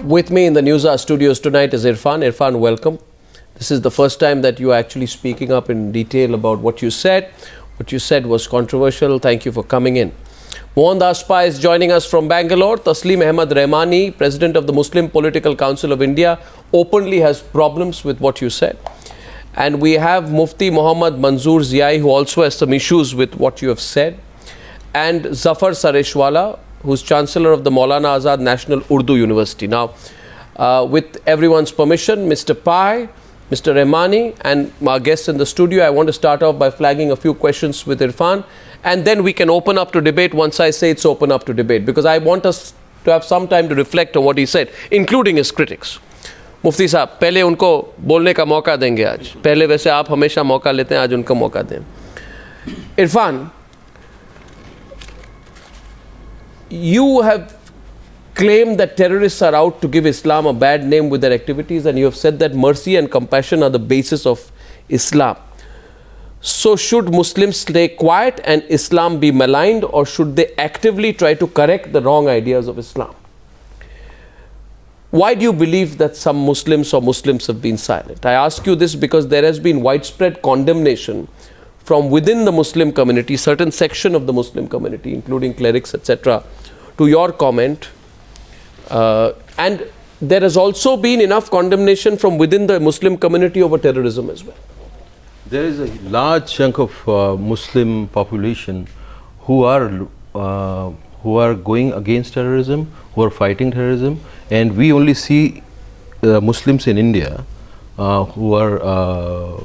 With me in the Newshour studios tonight is Irfan. Irfan, welcome. This is the first time that you are actually speaking up in detail about what you said. What you said was controversial. Thank you for coming in. Mohandas Pai is joining us from Bangalore. Taslim Ahmad Rahmani, President of the Muslim Political Council of India, openly has problems with what you said. And we have Mufti Muhammad Manzoor Ziai, who also has some issues with what you have said. And Zafar Sareshwala, who's Chancellor of the Maulana Azad National Urdu University. Now, with everyone's permission, Mr. Pai, Mr. Rahmani and my guests in the studio, I want to start off by flagging a few questions with Irfan, and then we can open up to debate once I say it's open up to debate, because I want us to have some time to reflect on what he said, including his critics. मुफ्ती साहब, पहले उनको बोलने का मौका देंगे आज. पहले वैसे आप हमेशा मौका लेते हैं, आज उनको मौका दें. Irfan, you have claimed that terrorists are out to give Islam a bad name with their activities, and you have said that mercy and compassion are the basis of Islam. So should Muslims stay quiet and Islam be maligned, or should they actively try to correct the wrong ideas of Islam? Why do you believe that some Muslims or Muslims have been silent? I ask you this because there has been widespread condemnation from within the Muslim community, certain section of the Muslim community, including clerics, etc., to your comment. And there has also been enough condemnation from within the Muslim community over terrorism as well. There is a large chunk of Muslim population who are going against terrorism, who are fighting terrorism, and we only see Muslims in India who are,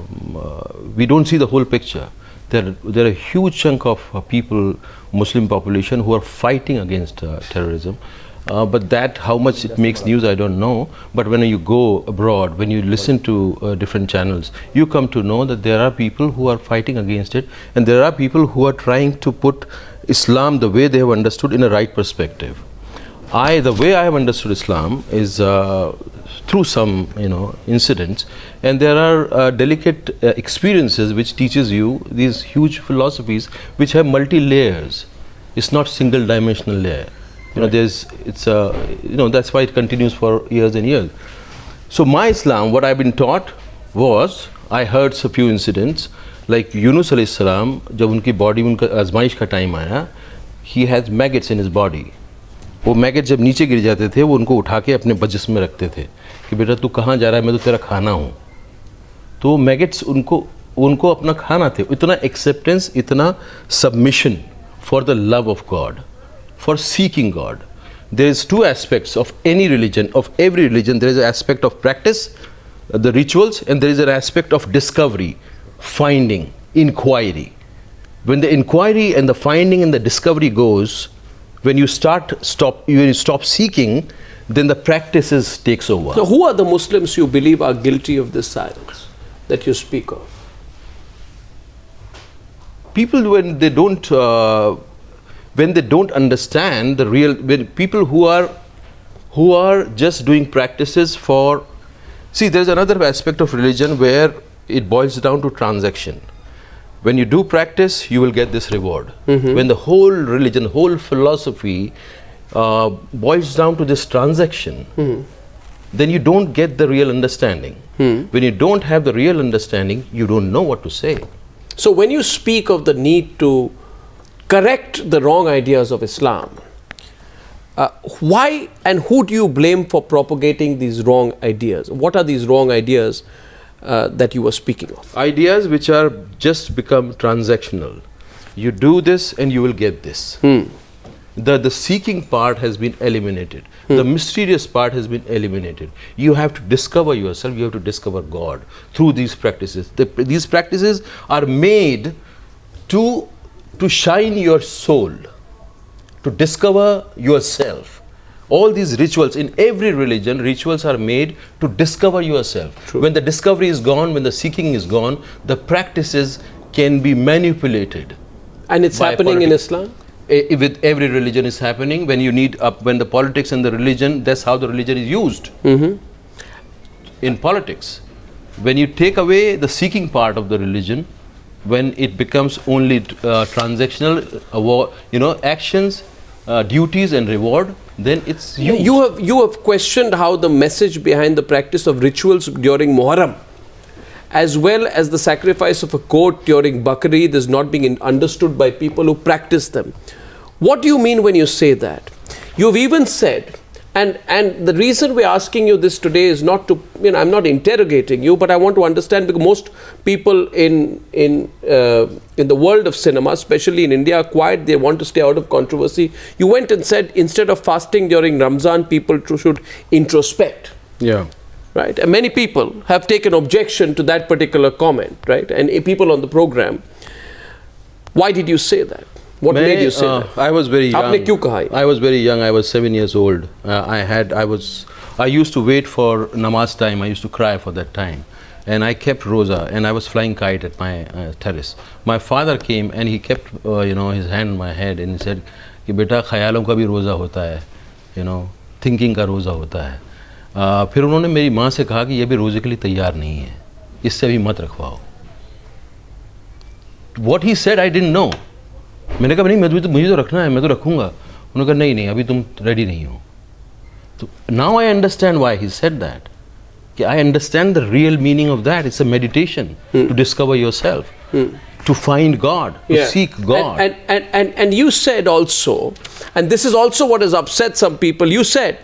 we don't see the whole picture. There are a huge chunk of people, Muslim population, who are fighting against terrorism. But that, how much it makes news, I don't know. But when you go abroad, when you listen to different channels, you come to know that there are people who are fighting against it, and there are people who are trying to put Islam the way they have understood in a right perspective. The way I have understood Islam is through some incidents, and there are delicate experiences which teaches you these huge philosophies which have multi-layers. It's not single-dimensional layer. That's why it continues for years and years. So my Islam, what I've been taught was, I heard a few incidents like Yunus alayhi salam, जब उनकी body उनका आजमाइश का time आया, he had maggots in his body. वो migrate जब नीचे गिर जाते थे, वो उनको उठा के अपने बजिस में रखते थे कि बेटा तू कहाँ जा रहा है, मैं तो तेरा खाना हूँ. तो मैगेट्स उनको अपना खाना थे. इतना एक्सेप्टेंस, इतना submission for the love of God, for seeking God. There is two aspects of any religion, of every religion. There is an aspect of practice, the rituals, and there is an aspect of discovery, finding, inquiry. When the inquiry and the finding and the discovery goes, when you stop seeking, then the practices takes over. So who are the Muslims you believe are guilty of this silence that you speak of? People when they don't understand the real, when people who are just doing practices for, see, there's another aspect of religion where it boils down to transaction. When you do practice, you will get this reward. When the whole religion, whole philosophy boils down to this transaction, then you don't get the real understanding. When you don't have the real understanding, you don't know what to say. So when you speak of the need to correct the wrong ideas of Islam, why and who do you blame for propagating these wrong ideas? What are these wrong ideas that you were speaking of? Ideas which are just become transactional. You do this and you will get this. The seeking part has been eliminated. The mysterious part has been eliminated. You have to discover yourself, you have to discover God through these practices. These practices are made to shine your soul, to discover yourself. All these rituals, in every religion, rituals are made to discover yourself. True. When the discovery is gone, when the seeking is gone, the practices can be manipulated. And it's happening in Islam? With every religion is happening. When you need when the politics and the religion, that's how the religion is used. In politics, when you take away the seeking part of the religion, when it becomes only transactional, actions, duties and reward, then it's used. You have questioned how the message behind the practice of rituals during Muharram, as well as the sacrifice of a goat during Bakrid, is not being understood by people who practice them. What do you mean when you say that? You've even said, and the reason we're asking you this today is not to, I'm not interrogating you, but I want to understand, because most people in the world of cinema, especially in India, are quiet. They want to stay out of controversy. You went and said instead of fasting during Ramzan, people should introspect. Yeah. Right, and many people have taken objection to that particular comment, right? And people on the program. Why did you say that? What made you say that? I was very young. आपने क्यों कहा ये? I was very young. I was 7 years old. I used to wait for namaz time. I used to cry for that time, and I kept roza, and I was flying kite at my terrace. My father came and he kept his hand on my head and he said कि बेटा ख्यालों का भी रोज़ा होता है, thinking का रोज़ा होता है. फिर उन्होंने मेरी माँ से कहा कि ये भी रोज़े के लिए तैयार नहीं है, इससे भी मत रखवाओ. What he said I didn't know. मैंने कहा नहीं, मुझे तो रखना है, मैं तो रखूँगा. उन्होंने कहा नहीं अभी तुम रेडी नहीं हो. तो now I understand why he said that. कि I understand the real meaning of that. It's a meditation to discover yourself, to find God, to seek God. And you said also, and this is also what has upset some people, you said,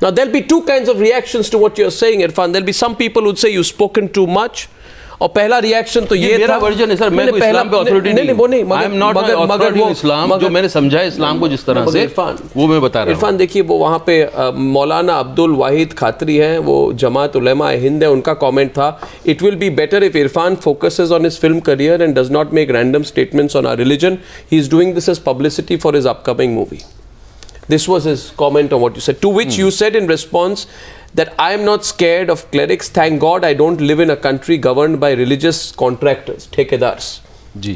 now there'll be two kinds of reactions to what you're saying, Irfan. There'll be some people who'd say you've spoken too much. और पहला reaction तो ये मेरा version है sir, मैं कोई इस्लाम पे authority नहीं, I am not authority in Islam, जो मैंने समझा है इस्लाम को जिस तरह से, वो मैं बता रहा हूँ. इरफान देखिए, वो वहाँ पे मौलाना अब्दुल वाहिद खातरी हैं, वो जमात उलेमा हिंद है, उनका कमेंट था, it will be better if Irfan focuses on his film career and does not make random statements on our religion. He is doing this as publicity for his upcoming movie. This was his comment on what you said, to which you said in response that I am not scared of clerics. Thank God I don't live in a country governed by religious contractors, ठेकेदार्स. जी.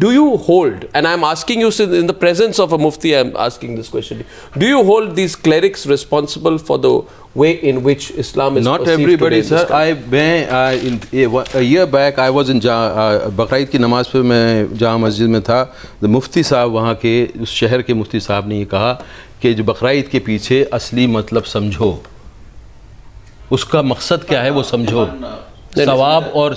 Do you hold, and I am asking you in the presence of a mufti, I am asking this question, do you hold these clerics responsible for the way in which Islam is not perceived everybody today? Sir, a year back I was in Bakrid की नमाज पे मैं जामा मस्जिद में था. the मुफ्ती साहब, वहाँ के उस शहर के मुफ्ती साहब ने ये कहा कि जो बकरीद के पीछे असली मतलब समझो, उसका मकसद क्या है वो समझो. सवाब और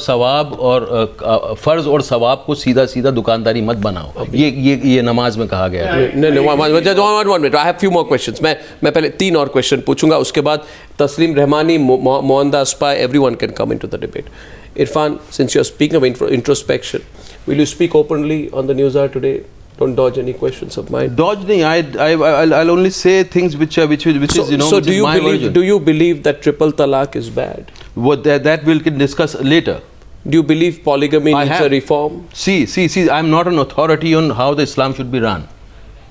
फ़र्ज़ और सवाब को सीधा सीधा दुकानदारी मत बनाओ. ये नमाज में कहा गया है. नहीं, I have few more questions. मैं पहले 3 और क्वेश्चन पूछूंगा, उसके बाद तस्लीम रहमानी, मोहनदास पाई, everyone can come into the debate. Irfan, since you're speaking of introspection, will you speak openly on the News Hour today? Don't dodge any questions of mine. Dodge nahi. I'll only say things which is So do you believe that triple talaq is bad? What that we'll discuss later. Do you believe polygamy needs a reform? See, I'm not an authority on how the Islam should be run.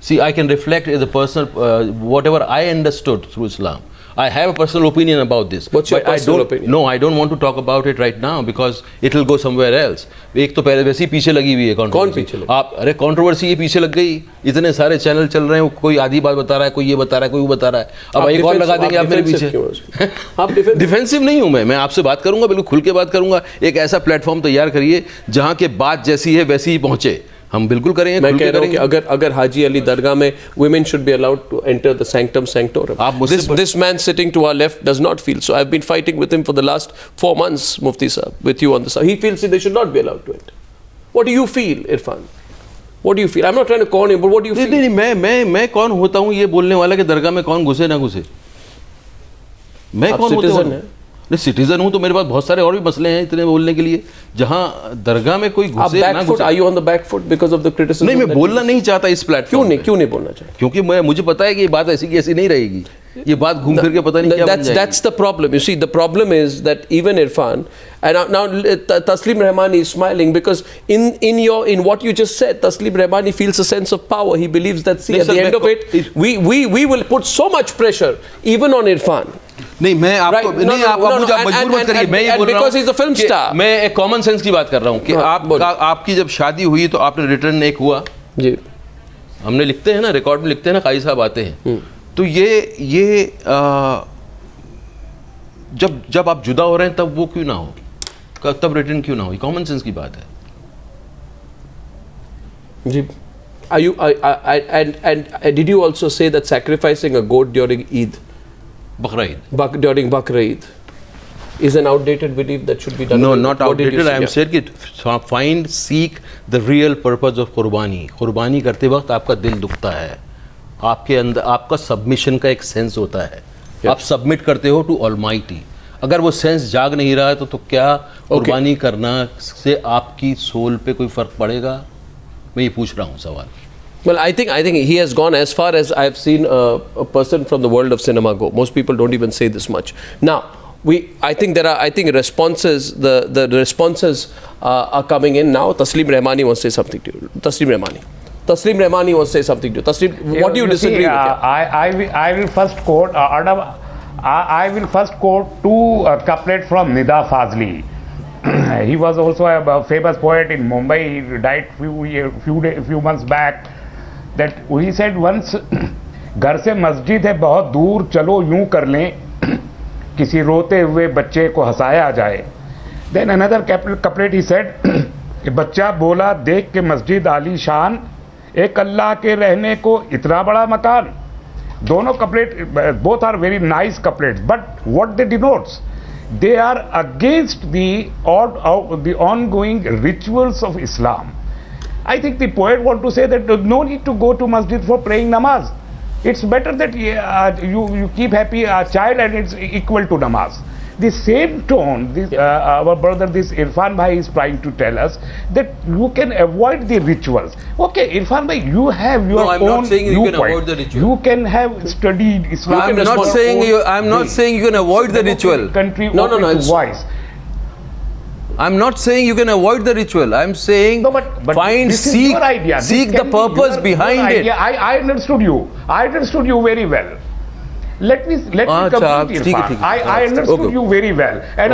See, I can reflect as a personal whatever I understood through Islam. I have a personal opinion about this. What's your personal opinion? No, I don't want to talk about it right now because it will go somewhere else. एक तो पहले वैसे ही पीछे लगी हुई है controversy. कौन पीछे लगी? आप अरे controversy ये पीछे लग गई. इतने सारे चैनल चल रहे हैं, कोई आधी बात बता रहा है, कोई ये बता रहा है, कोई वो बता रहा है. अब एक और लगा देंगे आप मेरे पीछे. आप डिफेंसिव नहीं हूँ मैं आपसे बात करूंगा, बिल्कुल खुल के बात करूंगा. एक ऐसा प्लेटफॉर्म तैयार करिए जहाँ के बात जैसी है वैसी ही पहुँचे. हम बिल्कुल करेंगे. मैं कह रहा हूँ कि अगर हाजी अली दरगाह में women should be allowed to enter the sanctum sanctorum. This man sitting to our left does not feel so. I've been fighting with him for the last 4 months, Mufti Sahab, with you on the side. He feels they should not be allowed to enter. What do you feel, Irfan? What do you feel? I'm not trying to corner you, but what do you feel? नहीं, मैं कौन होता हूँ ये बोलने वाला कि दरगाह में कौन घुसे ना घुसे? मैं कौन होता हूँ? नहीं, सिटीजन हूँ तो मेरे पास बहुत सारे और भी मसले हैं इतने बोलने के लिए. जहाँ दरगाह में कोई घुसे ना घुसे. Are you on the back foot because of the criticism? नहीं, मैं बोलना नहीं चाहता इस प्लेटफॉर्म. क्यों नहीं बोलना चाहता? क्योंकि मुझे पता है कि ये बात ऐसी की ऐसी नहीं रहेगी. ये बात घूम फिर के पता नहीं क्या बन जाएगी. That's the problem. You see, the problem is that even Irfan, and now Taslim Rahmani is smiling because in what you just said, Taslim Rahmani feels a sense of power. He believes that at the end of it, we will put so much pressure even on Irfan. नहीं, मैं आपको नहीं, आप मुझे मजबूर मत करिए. मैं ये बोल रहा हूँ मैं एक कॉमन सेंस की बात कर रहा हूँ कि आपकी जब शादी हुई तो आपने रिटर्न एक हुआ जी. हमने लिखते हैं ना, रिकॉर्ड में लिखते हैं ना, काजी साहब आते हैं. तो ये जब आप जुदा हो रहे हैं तब वो क्यों ना हो, तब रिटर्न क्यों ना हो? कॉमन सेंस की बात है जी. Are you? And did you also say that sacrificing a goat during Eid, during Bakr Eid, is an outdated belief that should be done? No, not outdated. I am saying it. Seek the real purpose of कुर्बानी. कुर्बानी करते वक्त आपका दिल दुखता है, आपके अंदर आपका सबमिशन का एक सेंस होता है, आप सबमिट करते हो टू ऑलमाइटी. अगर वो सेंस जाग नहीं रहा है तो क्या कुर्बानी करना से आपकी सोल पे कोई फर्क पड़ेगा? मैं ये पूछ रहा हूँ सवाल. Well, I think he has gone as far as I've seen a person from the world of cinema go. Most people don't even say this much. Now, I think responses, the responses are coming in now. Taslim Rahmani wants to say something to you. Taslim Rahmani wants to say something to you. Taslim, what do you disagree with? I will first quote. I will first quote two couplets from Nida Fazli. He was also a famous poet in Mumbai. He died few months back. That he said once, घर से मस्जिद है बहुत दूर, चलो यूं कर लें, किसी रोते हुए बच्चे को हंसाया जाए. Then another couplet he said, बच्चा बोला देख के मस्जिद आली शान, एक अल्लाह के रहने को इतना बड़ा मकान. दोनों couplet, both are very nice couplets, but what they denotes, they are against the ongoing rituals of Islam. I think the poet want to say that no need to go to masjid for praying namaz. It's better that you keep happy a child and it's equal to namaz. The same tone, our brother this Irfan Bhai is trying to tell us that you can avoid the rituals. Okay, Irfan Bhai, you have your own. No, I'm not saying you can avoid the ritual. You can have studied Islam. I'm not saying you can avoid the ritual. No, voice. I'm not saying you can avoid the ritual. I'm saying but find, seek the purpose behind it. I understood you. I understood you very well. Let me complete it. I understood you very well, and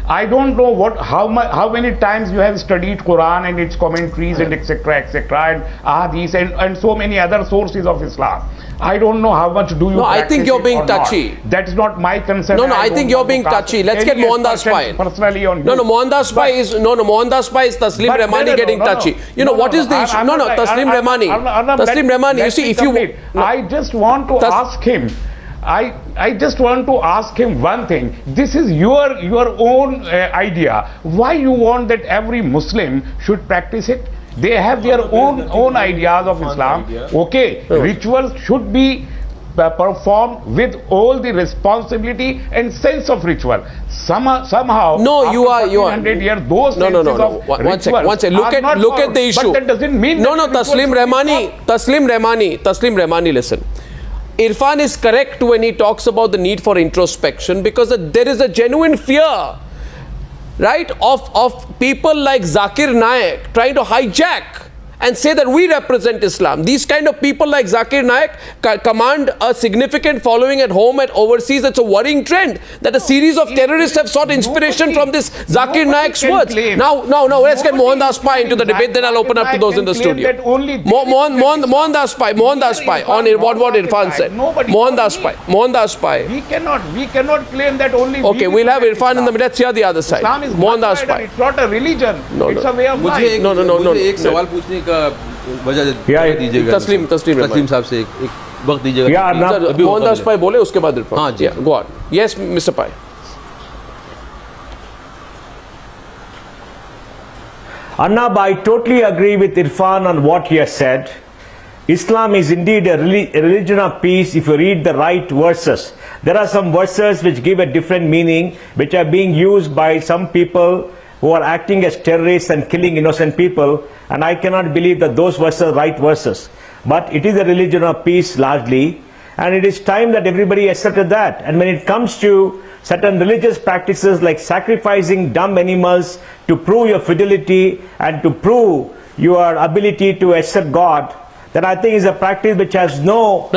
I don't know how many times you have studied Quran and its commentaries and etc. and hadith and so many other sources of Islam. I don't know how much do you. No, I think you're being touchy. That's not my concern. No, I think you're being touchy. Let's get Mohandas Pai. Personally on you. No, Mohandas Pai is Taslim Rahmani getting touchy. You know what is the issue? No, Taslim Rahmani. Taslim Rahmani. You see, if you, I just want to ask him. I just want to ask him one thing. This is your own idea. Why you want that every Muslim should practice it? They have their own ideas of Islam. Okay, rituals should be performed with all the responsibility and sense of ritual. Somehow, no, you are. 100 years, those no. One second. Look at the issue. But that doesn't mean. No, Taslim Rahmani. Listen. Irfan is correct when he talks about the need for introspection, because there is a genuine fear, right, of people like Zakir Naik trying to hijack and say that we represent Islam. These kind of people like Zakir Naik command a significant following at home and overseas. It's a worrying trend that a series of terrorists have sought inspiration from this Zakir Naik's words. Now, let's get Mohandas Pai into the debate, then I'll open up to those in the studio. Mohandas Pai, on what Irfan said. Mohandas Pai. We cannot claim that only. Okay, we'll have Irfan in the middle. Let's hear the other side. Mohandas Pai. It's not a religion. It's a way of life. No. वजह दीजिएगा तस्लीम साहब से एक वक्त दीजिएगा. मोहनदास पाई बोले, उसके बाद इरफान. हाँ जी, go on. Yes mister Pai. Arnab, I totally agree with Irfan on what he has said. Islam is indeed a religion of peace if you read the right verses. There are some verses which give a different meaning, which are being used by some people who are acting as terrorists and killing innocent people, and I cannot believe that those verses are right verses. But it is a religion of peace largely, and it is time that everybody accepted that. And when it comes to certain religious practices like sacrificing dumb animals to prove your fidelity and to prove your ability to accept God, that I think is a practice which has no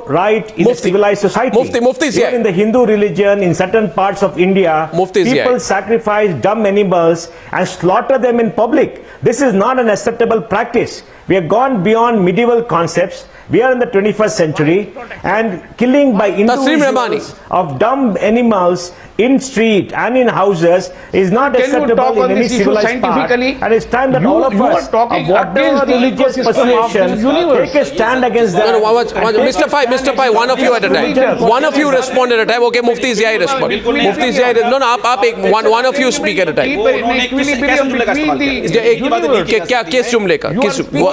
right in a civilized society. Even in the Hindu religion, in certain parts of India, people sacrifice dumb animals and slaughter them in public. This is not an acceptable practice. We have gone beyond medieval concepts. We are in the 21st century, and killing by individuals of dumb animals in street and in houses is not Can you talk acceptable on in any this issue civilized part. scientifically? And it's time that all of You us, are talking of whatever against the religious ecosystem of persuasion, this universe. take a stand against that. No, no, and take Mr. a Pai, stand Mr. Pai, one of you at a time. One of you respond at a time. Okay, Mufti Zia respond. Mufti Zia, no, no, आप एक one of you speak at a time. क्या किस जुमले का किस वो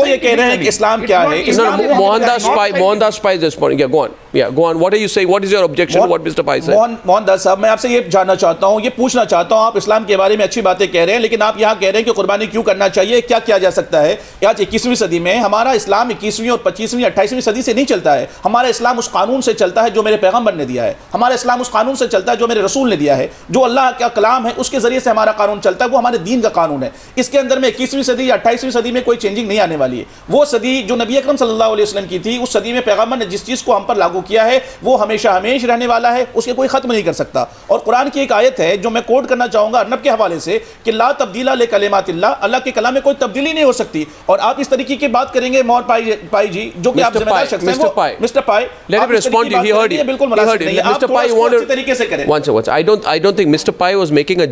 ये कह रहे हैं कि इस्लाम क्या है? No, no, Mohandas Pai is responding. Yeah, go on. Yeah, go on. What are you saying? What is your objection to what Mr. Pai said? Mohandas साहब, मैं आपसे ये जानना चाहता हूँ, ये पूछना चाहता हूँ, आप इस्लाम के बारे में अच्छी बातें कह रहे हैं, लेकिन आप यहाँ कह रहे हैं कि कुर्बानी क्यों करना चाहिए, क्या किया जा सकता है? आज 21वीं सदी में हमारा इस्लाम 21वीं और 25वीं 28वीं सदी से नहीं चलता है। हमारा इस्लाम उस कानून से चलता है जो मेरे पैगम्बर ने दिया है। हमारा इस्लाम उस कानून से चलता है जो मेरे रसूल ने दिया है। जो अल्लाह का कलाम है उसके जरिए से हमारा कानून चलता है, वो हमारे दीन का कानून है। इसके अंदर में 21वीं सदी या 28वीं सदी में कोई चेंजिंग नहीं आने वाली है। वो सदी जो नबी अकरम सल्लल्लाहु अलैहि वसल्लम की थी, उस सदी में पैगम्बर ने जिस चीज़ को हम पर लागू किया है वो हमेशा हमेशा रहने वाला है, उसके कोई खत्म नहीं कर सकता। और कुरान की एक आयत है जो मैं कोट करना चाहूंगा अर्नब के हवाले से कि ला तब्दीला ले कलिमातिल्लाह, अल्लाह के कलाम में कोई तब्दीली नहीं हो सकती। और आप इस तरीके की बात करेंगे मोहर पाई जी, जो कि आप जिम्मेदार शख्स हैं, mister pi, let him respond to you. He heard you. बिल्कुल मुनासिब नहीं है। आप Mr. Pai, you want अच्छे तरीके से करें। Once. I don't think Mr. Pai was making a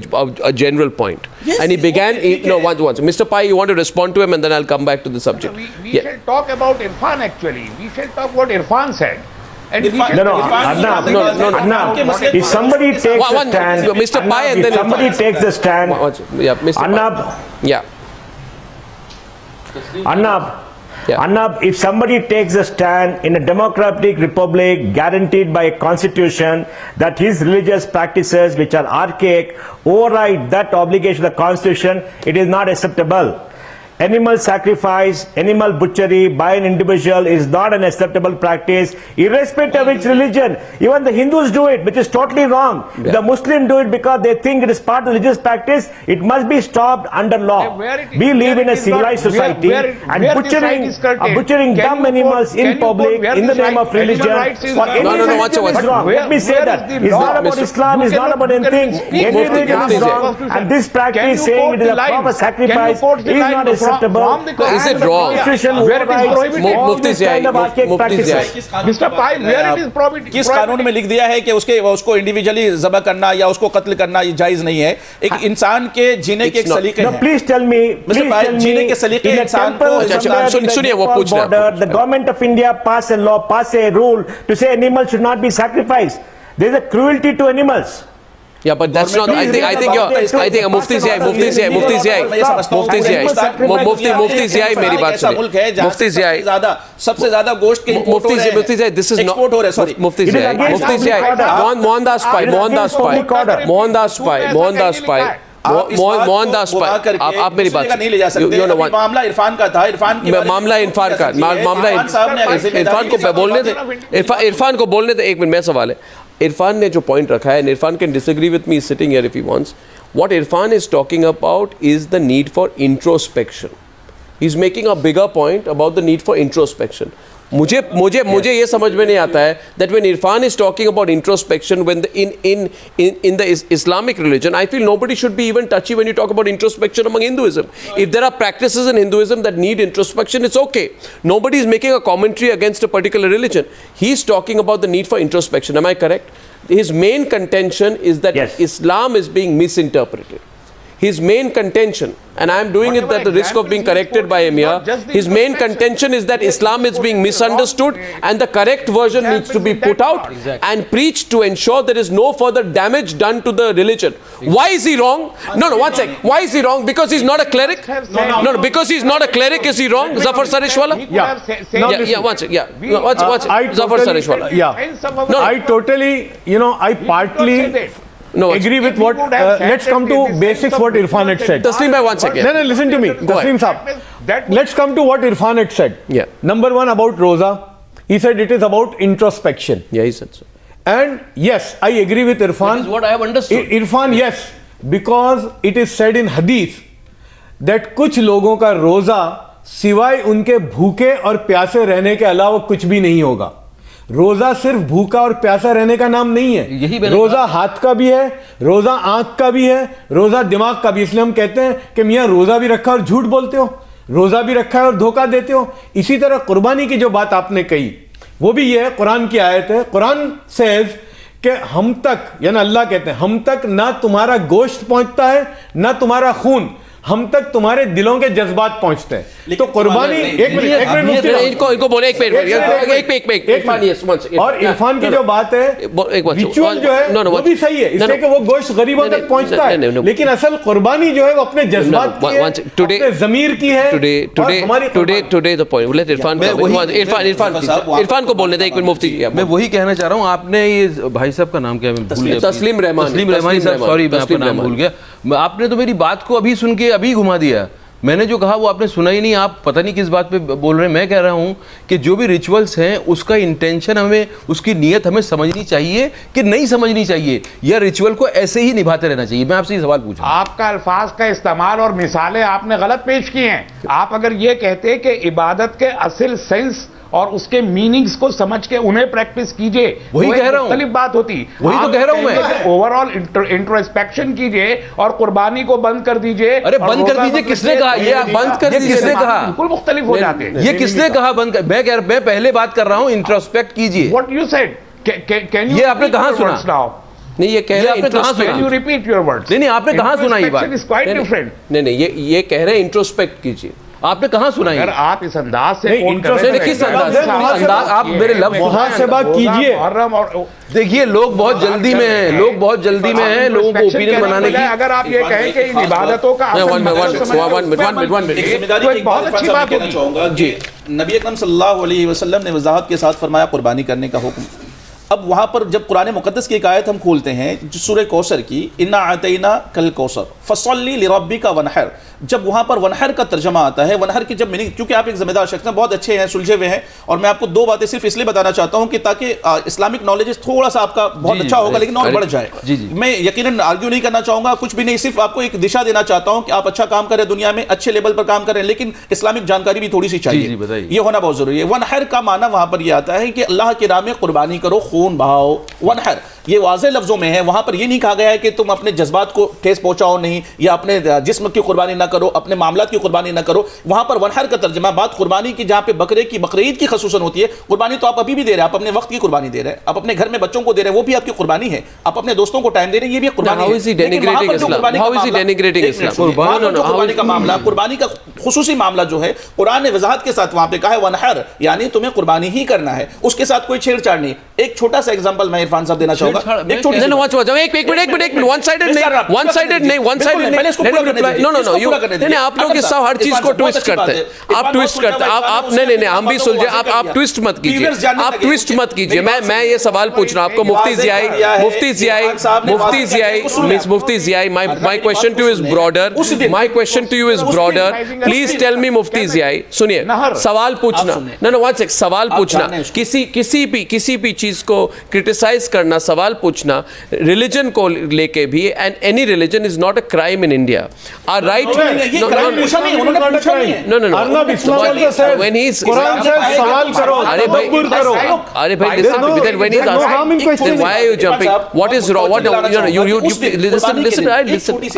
general point. Yes, And he began. No, once. Mr. Pai, you want to respond to him, and then I'll come back to the subject. We shall talk about Irfan actually. We shall talk what Irfan said. And we shall No, Arnab, if somebody takes the stand, Mr. Pai, and then if somebody takes the stand, Yeah, Mr. Arnab, Pai. Yeah. Arnab, Yeah. Arnab, if somebody takes a stand in a democratic republic guaranteed by a constitution that his religious practices, which are archaic, override that obligation of the constitution, it is not acceptable. Animal sacrifice, animal butchery by an individual is not an acceptable practice, irrespective of which religion. Even the Hindus do it, which is totally wrong. Yeah. The Muslims do it because they think it is part of religious practice. It must be stopped under law. We live in a civilized society, and butchering dumb animals in public in the name of religion for any religion is wrong. Let me say that. It's not about Islam, it's not about anything. Any religion is wrong, and this practice saying it is a proper sacrifice is not acceptable. Is it wrong? Mufti Zia, Mr. Pai, where it is prohibited? किस कानून में लिख दिया है कि उसको individually ज़बह करना या उसको कत्ल करना ये जायज नहीं है? एक इंसान के जीने के एक सलीके हैं। Please tell me, जीने के सलीके इंसान को सुनिए वो पूछ रहा है। The government of India passed a law, passed a rule to say animals should not be sacrificed. There is a cruelty to animals. Yeah, but that's not. I think Mufti Zia, मेरी बात सुनिए। Mufti Zia, सबसे ज्यादा गोश्त के Mufti Zia, this is not. Mufti Zia, Mohandas Pai, आप मेरी बात नहीं ले जा सकते। मामला इरफान का था, मामला इरफान को बोलने दे। एक मिनट, मैं सवाल है, इरफान ने जो पॉइंट रखा है, and Irfan can disagree with me sitting here if he wants. What Irfan is talking about is the need for introspection. He's making a bigger point about the need for introspection. मुझे ये समझ में नहीं आता है that when Irfan is talking about introspection, when in the Islamic religion, I feel nobody should be even touchy when you talk about introspection among Hinduism. If there are practices in Hinduism that need introspection, it's okay. Nobody is making a commentary against a particular religion. He's talking about the need for introspection. Am I correct? His main contention is that Yes. Islam is being misinterpreted. His main contention, and I am doing it at the risk of being corrected by Emir, his main contention is that Islam is being misunderstood and the correct version needs to be put out and preached to ensure there is no further damage done to the religion. Why is he wrong? No, one sec. Why is he wrong? Because he's not a cleric? No, because he's not a cleric, is he wrong? Zafar Sarishwala? Yeah, one sec. Zafar Sarishwala. No, I totally, I partly agree with what, let's come to basics what Irfan had said. Taslim bhai, 1 second. No, listen to me. Taslim Saab. Let's come to what Irfan had said. Yeah. Number one, about Roza. He said it is about introspection. Yeah, he said so. And yes, I agree with Irfan. That is what I have understood. Irfan, yes, because it is said in Hadith that कुछ लोगों का रोजा सिवाय उनके भूखे और प्यासे रहने के अलावा कुछ भी नहीं होगा। रोजा सिर्फ भूखा और प्यासा रहने का नाम नहीं है, रोजा हाथ का भी है, रोजा आंख का भी है, रोजा दिमाग का भी। इसलिए हम कहते हैं कि मियाँ रोजा भी रखा और झूठ बोलते हो, रोजा भी रखा है और धोखा देते हो। इसी तरह कुर्बानी की जो बात आपने कही वो भी ये है, कुरान की आयत है। कुरान सेज कि हम तक, यानी अल्लाह कहते हैं हम तक ना तुम्हारा गोश्त पहुंचता है ना तुम्हारा खून, हम तक तुम्हारे दिलों के जज्बात पहुंचते हैं। तो कुर्बानी, एक मिनट इनको बोले, एक मिनट, और इरफान की जो बात है रिचुअल जो है वो भी सही है, इसलिए कि वो गोश्त गरीबों तक पहुंचता है, लेकिन असल कुर्बानी जो है वो अपने जज्बात की है, अपने ज़मीर की है। Today the point, let Irfan को बोलने दे एक मिनट। मुफ्ती जी, मैं वही कहना चाह रहा हूँ, आपने ये भाई साहब का नाम क्या है, तस्लीम रहमानी साहब, सॉरी मैं आपका नाम भूल गया। आपने तो मेरी बात को अभी सुन के अभी घुमा दिया। मैंने जो कहा वो आपने सुना ही नहीं, आप पता नहीं किस बात पे बोल रहे हैं। मैं कह रहा हूं कि जो भी रिचुअल्स हैं उसका इंटेंशन हमें, उसकी नीयत हमें समझनी चाहिए कि नहीं समझनी चाहिए, या रिचुअल को ऐसे ही निभाते रहना चाहिए। मैं आपसे ये सवाल पूछ रहा हूं। आपका अल्फाज का इस्तेमाल और मिसालें आपने गलत पेश की हैं। आप अगर ये कहते कि इबादत के असल सेंस और उसके मीनिंग्स को समझ के उन्हें प्रैक्टिस कीजिए, वही कह रहा हूं, मुख्तलिफ बात होती। वही तो कह रहा हूं मैं। ओवरऑल इंट्रोस्पेक्शन कीजिए और कुर्बानी को बंद कर दीजिए। अरे बंद कर दीजिए, किसने कहा ये बंद कर दीजिए? किसने कहा? बिल्कुल मुख्तलिफ हो जाते हैं। ये किसने कहा बंद कर? मैं पहले बात कर रहा हूं, इंट्रोस्पेक्ट कीजिए। What you said, can you, ये आपने कहां सुना? नहीं, ये कह रहे हैं can you repeat your words? नहीं, आपने कहां सुना ये बात? Is quite different. नहीं, ये कह रहे हैं इंट्रोस्पेक्ट कीजिए। आपने कहां सुना है? अगर आप इस अंदाज से किस अंदाज? आप मेरे लफ्ज मुहासबा कीजिए। देखिए, लोग बहुत जल्दी में हैं, लोगों को ओपिनियन बनाने की। अगर आप ये कहें कि इन इबादतों का बहुत अच्छी बात होगी जी। नबी अकरम सल्लल्लाहु अलैहि वसल्लम ने वजाहत के साथ फरमाया कुर्बानी करने का हुक्म। अब वहाँ पर जब कुरान मुक़द्दस की एक आयत हम खोलते हैं जो सूरह कौसर की, इन्ना आतैना कल कौसर फसल्ली लिरब्बिका वनहर, जब वहाँ पर वनहर का तर्जमा आता है, वनहर की जब मीनिंग, क्योंकि आप एक ज़िम्मेदार शख्स हैं, बहुत अच्छे हैं, सुलझे हुए हैं, और मैं आपको दो बातें सिर्फ इसलिए बताना चाहता हूँ कि ताकि इस्लामिक नॉलेज थोड़ा सा आपका बहुत अच्छा होगा, लेकिन और बढ़ जाए। मैं यकीनन आर्ग्यू नहीं करना चाहूँगा, कुछ भी नहीं, सिर्फ आपको एक दिशा देना चाहता हूँ कि आप अच्छा काम करें, दुनिया में अच्छे लेवल पर काम करें, लेकिन इस्लामिक जानकारी भी थोड़ी सी चाहिए, ये होना बहुत जरूरी है। वनहर का माना वहाँ पर यह आता है कि अल्लाह के राह में कुर्बानी करो, खून बहाओ। वनहर ये वाज़े लफ्जों में है, वहां पर ये नहीं कहा गया है कि तुम अपने जज्बात को ठेस पहुंचाओ नहीं, या अपने जिस्म की कुर्बानी ना करो, अपने मामलात की कुर्बानी ना करो। वहां पर वनहर का तर्जमा बात कुर्बानी की, जहां पे बकरे की, बकरीद की खसूसन होती है। कुर्बानी तो आप अभी भी दे रहे हैं, आप अपने वक्त की कुर्बानी दे रहे हैं, आप अपने घर में बच्चों को दे रहे हैं, वो भी आपकी कुर्बानी है, आप अपने दोस्तों को टाइम दे रहे हैं, ये भी कुर्बानी है। कुर्बानी का मामला, कुर्बानी का खुसूसी मामला जो है, कुरान ने वजाहत के साथ वहां पे कहा है वनहर, यानी तुम्हें कुर्बानी ही करना है, उसके साथ कोई छेड़छाड़ नहीं। एक छोटा सा एग्जांपल मैं इरफान साहब देना चाहूंगा। आप लोग इस हर चीज को ट्विस्ट करते हैं, आप ट्विस्ट करते हैं, आप नहीं, हम भी सुलझे, आप ट्विस्ट मत कीजिए, आप ट्विस्ट मत कीजिए। मैं ये सवाल पूछ रहा हूं आपको, मुफ्ती ज़ियाई, my question to you is broader, please tell me मुफ्ती ज़ियाई, सुनिए, सवाल पूछना, सवाल पूछना, किसी भी चीज को क्रिटिसाइज करना, सवाल पूछना, रिलीजन को लेके भी, and any religion is not a crime in India. Are right? अरे भाई listen, when he's asking, why are you jumping? What is wrong? listen.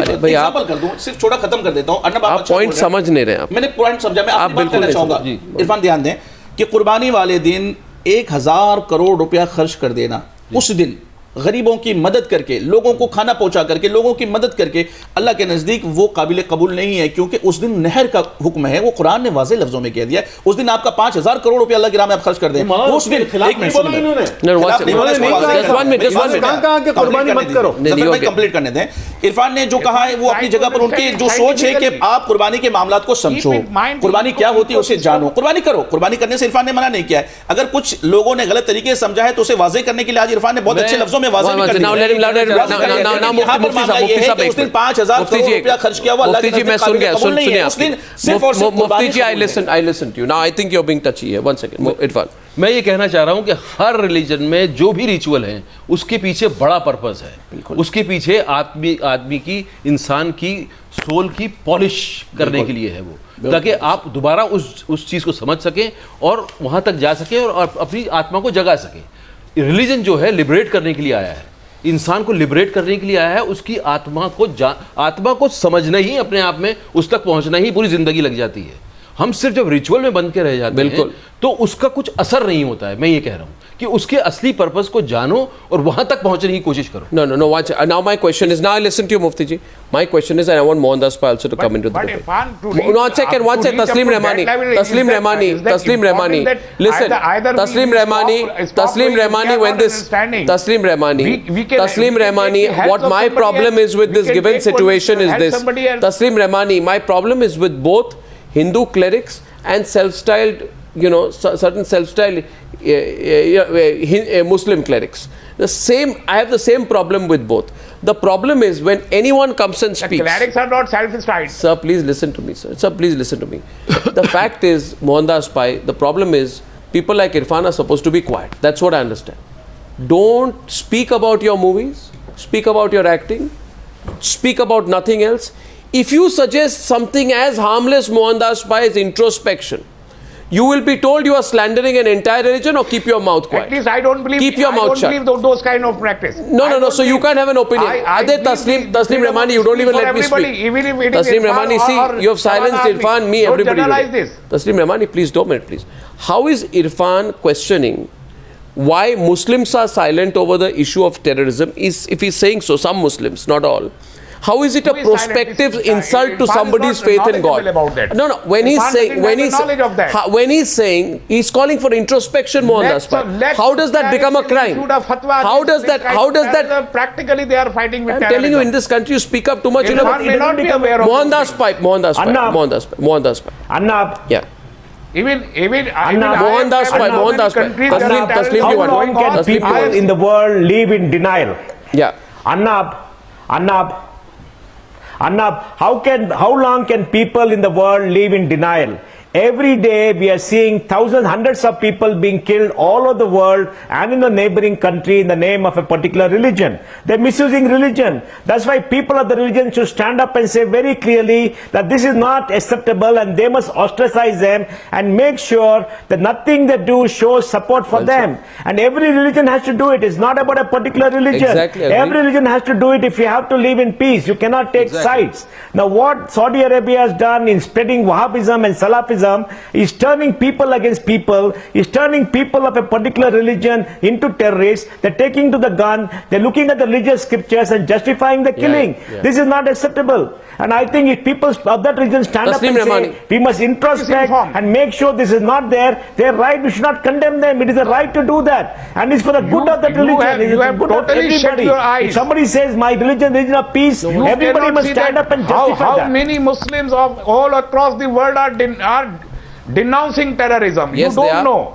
अरे भाई आप सिर्फ छोटा खत्म कर देता हूं, आप पॉइंट समझ नहीं रहे। मैंने पॉइंट समझा, मैं आप बिल्कुल नहीं चाहूंगा। इरफान ध्यान दें कि कुर्बानी वाले दिन 1000 करोड़ रुपया खर्च कर देना, उस दिन गरीबों की मदद करके, लोगों को खाना पहुंचा करके, लोगों की मदद करके, अल्लाह के नजदीक वो काबिल कबूल नहीं है, क्योंकि उस दिन नहर का हुक्म है, वो कुरान ने वाज़े लफ्जों में कह दिया है। उस दिन आपका 5000 करोड़ रुपया अल्लाह की राह में आप खर्च कर दें, उस दिन कंप्लीट करने दें। इरफान ने जो कहा है वो अपनी जगह पर, उनकी जो सोच है कि आप कुर्बानी के मामलात को समझो, कुर्बानी क्या होती है उसे जानो, कुर्बानी करो। कुर्बानी करने से इरफान ने मना नहीं किया है। अगर कुछ लोगों ने गलत तरीके से समझा है तो उसे वाज़े करने के लिए आज इरफान ने बहुत अच्छे लफ्जों में वाज़े कर दिया। मैं ये कहना चाह रहा हूं कि हर रिलीजन में जो भी रिचुअल है उसके पीछे बड़ा पर्पस है, उसके पीछे आदमी की, इंसान की सोल की पॉलिश करने के लिए है वो, ताकि आप दोबारा उस चीज को समझ सकें और वहां तक जा सकें और अपनी आत्मा को जगा सकें। रिलीजन जो है लिबरेट करने के लिए आया है, इंसान को लिबरेट करने के लिए आया है। उसकी आत्मा को समझना ही, अपने आप में उस तक पहुंचना ही पूरी जिंदगी लग जाती है। हम सिर्फ जब रिचुअल में बंद के रह जाते हैं तो उसका कुछ असर नहीं होता है। मैं ये कह रहा हूं कि उसके असली पर्पस को जानो और वहां तक पहुंचने की कोशिश करो। No. Now my question is, now I listen to you, Mufti ji. My question is, and I want Mohandas Pai also to come into the but debate. Irfan, to reach- One second. to reach up Taslim to that Rahmani. level is Taslim that- Rahmani. is that Taslim Rahmani. important that Listen. either we Taslim Rahmani. stop Taslim doing it, Rahmani. we are When not this. understanding. Taslim Rahmani. We can- Taslim we can Rahmani. take the help What of my somebody problem else. is with We this can given take one situation is help this. somebody else. Taslim Rahmani. My problem is with both Hindu clerics and self-styled, certain self-styled Muslim clerics. I have the same problem with both. The problem is when anyone comes and The speaks. clerics are not self-styled. Sir, please listen to me, sir. Sir, please listen to me. The fact is, Mohandas Pai, the problem is people like Irfan are supposed to be quiet. That's what I understand. Don't speak about your movies, speak about your acting, speak about nothing else. If you suggest something as harmless, Mohandas Pai, as introspection, you will be told you are slandering an entire religion, or keep your mouth quiet. At least I don't believe. Keep your I mouth don't shut. believe those kind of practice. No. So you can't have an opinion. Taslim Rahmani, you don't even let me speak. Even if it is Taslim Irfan Rahmani, or see, you have silenced Salman Irfan, me, don't everybody. generalize this. Taslim Rahmani, please, don't minute, please. How is Irfan questioning why Muslims are silent over the issue of terrorism? If he's saying so, some Muslims, not all. How is it a Who is silent? prospective This is- insult to Irfan is somebody's not faith in God? knowledgeable about that. No. When he's Irfan saying, doesn't when have he's the knowledge of that. when he's saying, he's calling for introspection, Mohandas Pai. How does that become a crime? How does that? Practically they are fighting with I'm terrorism. telling you, in this country, you speak up too much. Irfan may not be aware of Mohandas Pai. Mohandas Pai. Anna, Yeah. Even Mohandas Pai, Mohandas Pai. Taslim, how you want- long can Taslim, people you want- in the world live in denial? Yeah. Annab, how long can people in the world live in denial? Every day we are seeing thousands, hundreds of people being killed all over the world and in the neighboring country in the name of a particular religion. They're misusing religion. That's why people of the religion should stand up and say very clearly that this is not acceptable and they must ostracize them and make sure that nothing they do shows support for them. And every religion has to do it. It's not about a particular religion. Exactly, agree. Every religion has to do it if you have to live in peace. You cannot take sides. Now what Saudi Arabia has done in spreading Wahhabism and Salafism is turning people against people, is turning people of a particular religion into terrorists. They're taking to the gun, they're looking at the religious scriptures and justifying the killing. This is not acceptable. And I think if people of that religion stand up Taslim and Rahmani. say, we must introspect and make sure this is not there, they're right, we should not condemn them. It is a right to do that. And it's for the good of that religion. It is the good of totally shut everybody. your eyes. If somebody says my religion of peace, You everybody cannot must see stand that up and justify how that. many Muslims of all across the world are denouncing terrorism. Yes, You they don't are. know.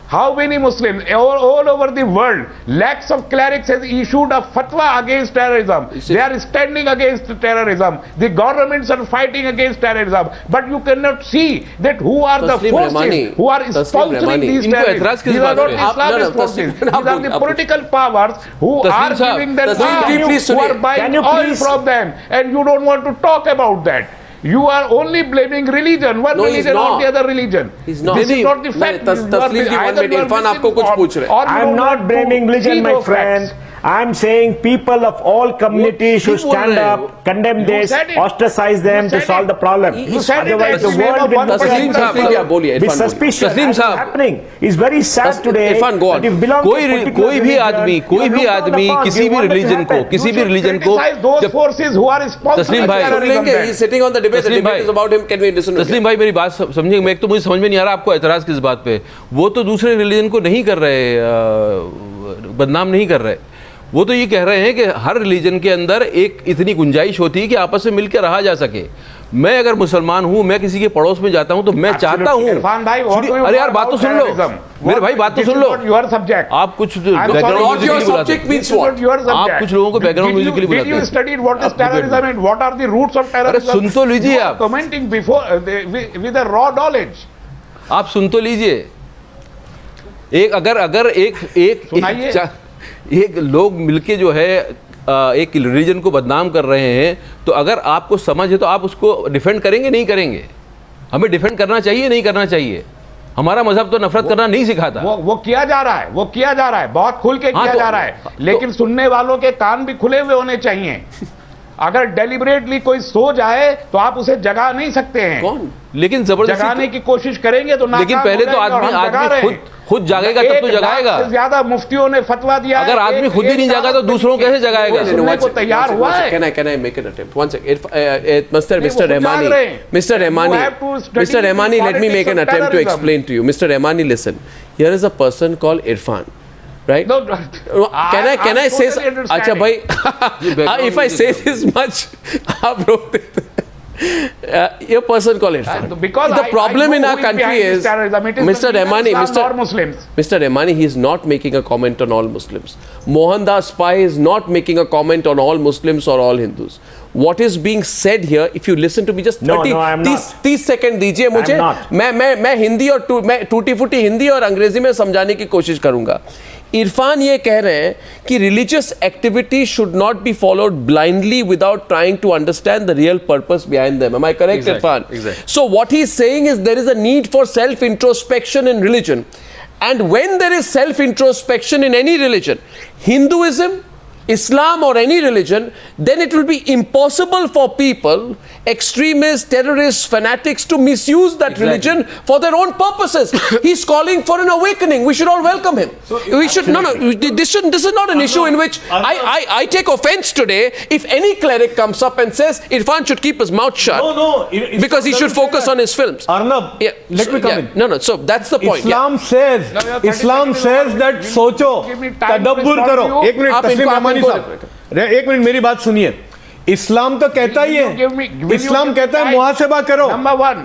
How many Muslims all over the world, lakhs of clerics has issued a fatwa against terrorism. They are standing against terrorism. The governments are fighting against terrorism. But you cannot see that who are the Taslim forces Rahmani. who are Taslim sponsoring Rahmani. these इनको terrorists. एतराज किस These are बात not पे? Islamist No, forces. Taslim, These are the Taslim, political powers who Taslim are साहब, giving the Taslim ji, please who are सुनिए. buying Can you oil please- from them, and you don't want to talk about that. You are only blaming religion, one No, he's religion or not. the other religion. He's not. This is not the नहीं, fact. Taslim ji, one minute, Irfan आपको कुछ पूछ रहे हैं. I am not blaming religion, my friend. I am saying people of all communities should you बोल stand रहे हो? up, condemn You this, said it. ostracize them You to said solve it. the problem. You said it Otherwise, in the the name world of will one look person. Taslim साहब, Taslim क्या बोलिए, This Irfan बोलिए. suspicion Taslim that is साहब. happening is very sad Taslim- today. Irfan, go on. That if you belong to a कोई particular भी religion, आदमी you कोई are भी looked down आदमी upon. किसी You भी want that to रिलीजन को happen. किसी भी रिलीजन को criticize those जब forces who are sponsoring तस्लीम भाई, terrorism सुन लेंगे. then. He's sitting on the debate. The तस्लीम debate भाई. is about him. Can we listen to तस्लीम him? भाई मेरी बात समझेंगे, मैं एक तो मुझे समझ में नहीं आ रहा आपको एतराज किस बात पे। वो तो दूसरे रिलीजन को नहीं कर रहे, बदनाम नहीं कर रहे, वो तो ये कह रहे हैं कि हर रिलीजन के अंदर एक इतनी गुंजाइश होती है कि आपस में मिलकर रहा जा सके। मैं अगर मुसलमान हूं, मैं किसी के पड़ोस में जाता हूं तो मैं चाहता हूं। इरफान भाई, अरे यार बात तो सुन लो मेरे भाई, बात तो सुन लो। योर सब्जेक्ट आप कुछ sorry, background what music your के लिए बुलाते subject हैं। means what? आप कुछ लोगों को background music के लिए बुलाते Did you हैं। study what is आप debate terrorism में। and what are the roots of terrorism? सुन तो लीजिए You are आप। commenting before with a raw knowledge. आप सुन तो लीजिए। एक अगर सुनाइए। एक लोग मिलके जो है एक रिलीजन को बदनाम कर रहे हैं, तो अगर आपको समझ है तो आप उसको डिफेंड करेंगे नहीं करेंगे? हमें डिफेंड करना चाहिए नहीं करना चाहिए? हमारा मजहब तो नफरत करना नहीं सिखाता। वो किया जा रहा है, वो किया जा रहा है, बहुत खुल के किया तो- जा रहा है, लेकिन सुनने वालों के कान भी खुले हुए होने चाहिए। अगर डेलिबरेटली कोई सो जाए तो आप उसे जगा नहीं सकते हैं। कौन? लेकिन जबरदस्ती जगाने की कोशिश करेंगे तो लेकिन नाकाम पहले हो तो जाएंगे और हम जगा रहे हैं। खुद जागेगा तब तो जगाएगा। ज्यादा मुफ्तियों ने फतवा दिया। अगर आदमी खुद ही नहीं जागा तो दूसरों कैसे जगाएगा? सुनने को तैयार हुआ है। Can I make an attempt? One second. Mr. Rahmani, let me make an attempt to explain to you. Mr. Rahmani, listen. Here is a person called Irfan, right? No, Can I say? totally अच्छा भाई, if I say this much, आप रोक देते। A person called Irfan. Because the problem I in know our who is country behind is this terrorism. It is Mr. the Rahmani, Islam or Muslims. Mr. Rahmani, he is not making a comment on all Muslims. Mohandas Pai is not making a comment on all Muslims or all Hindus. What is being said here, if you listen to me just 30 second दीजिए मुझे, मैं हिंदी और मैं टूटी फूटी हिंदी और अंग्रेजी में समझाने की कोशिश करूंगा। इरफान ये कह रहे हैं कि religious activity should not be followed blindly without trying to understand the real purpose behind them. Am I correct Irfan? So what he is saying is there is a need for self introspection in religion, and when there is self introspection in any religion, Hinduism, Islam or any religion, then it will be impossible for people, extremists, terrorists, fanatics to misuse that religion for their own purposes. He's calling for an awakening. We should all welcome him. We should this is not an issue in which I take offense today if any cleric comes up and says Irfan should keep his mouth shut. Because he should focus on his films. Arnab, let me come in. No, so that's the point. Islam says that सोचो, तदब्बुर करो। एक minute तस्लीम रहमानी साहब, एक minute मेरी बात सुनिए। इस्लाम तो कहता ही है, इस्लाम कहता है मुहासेबा करो। Number one.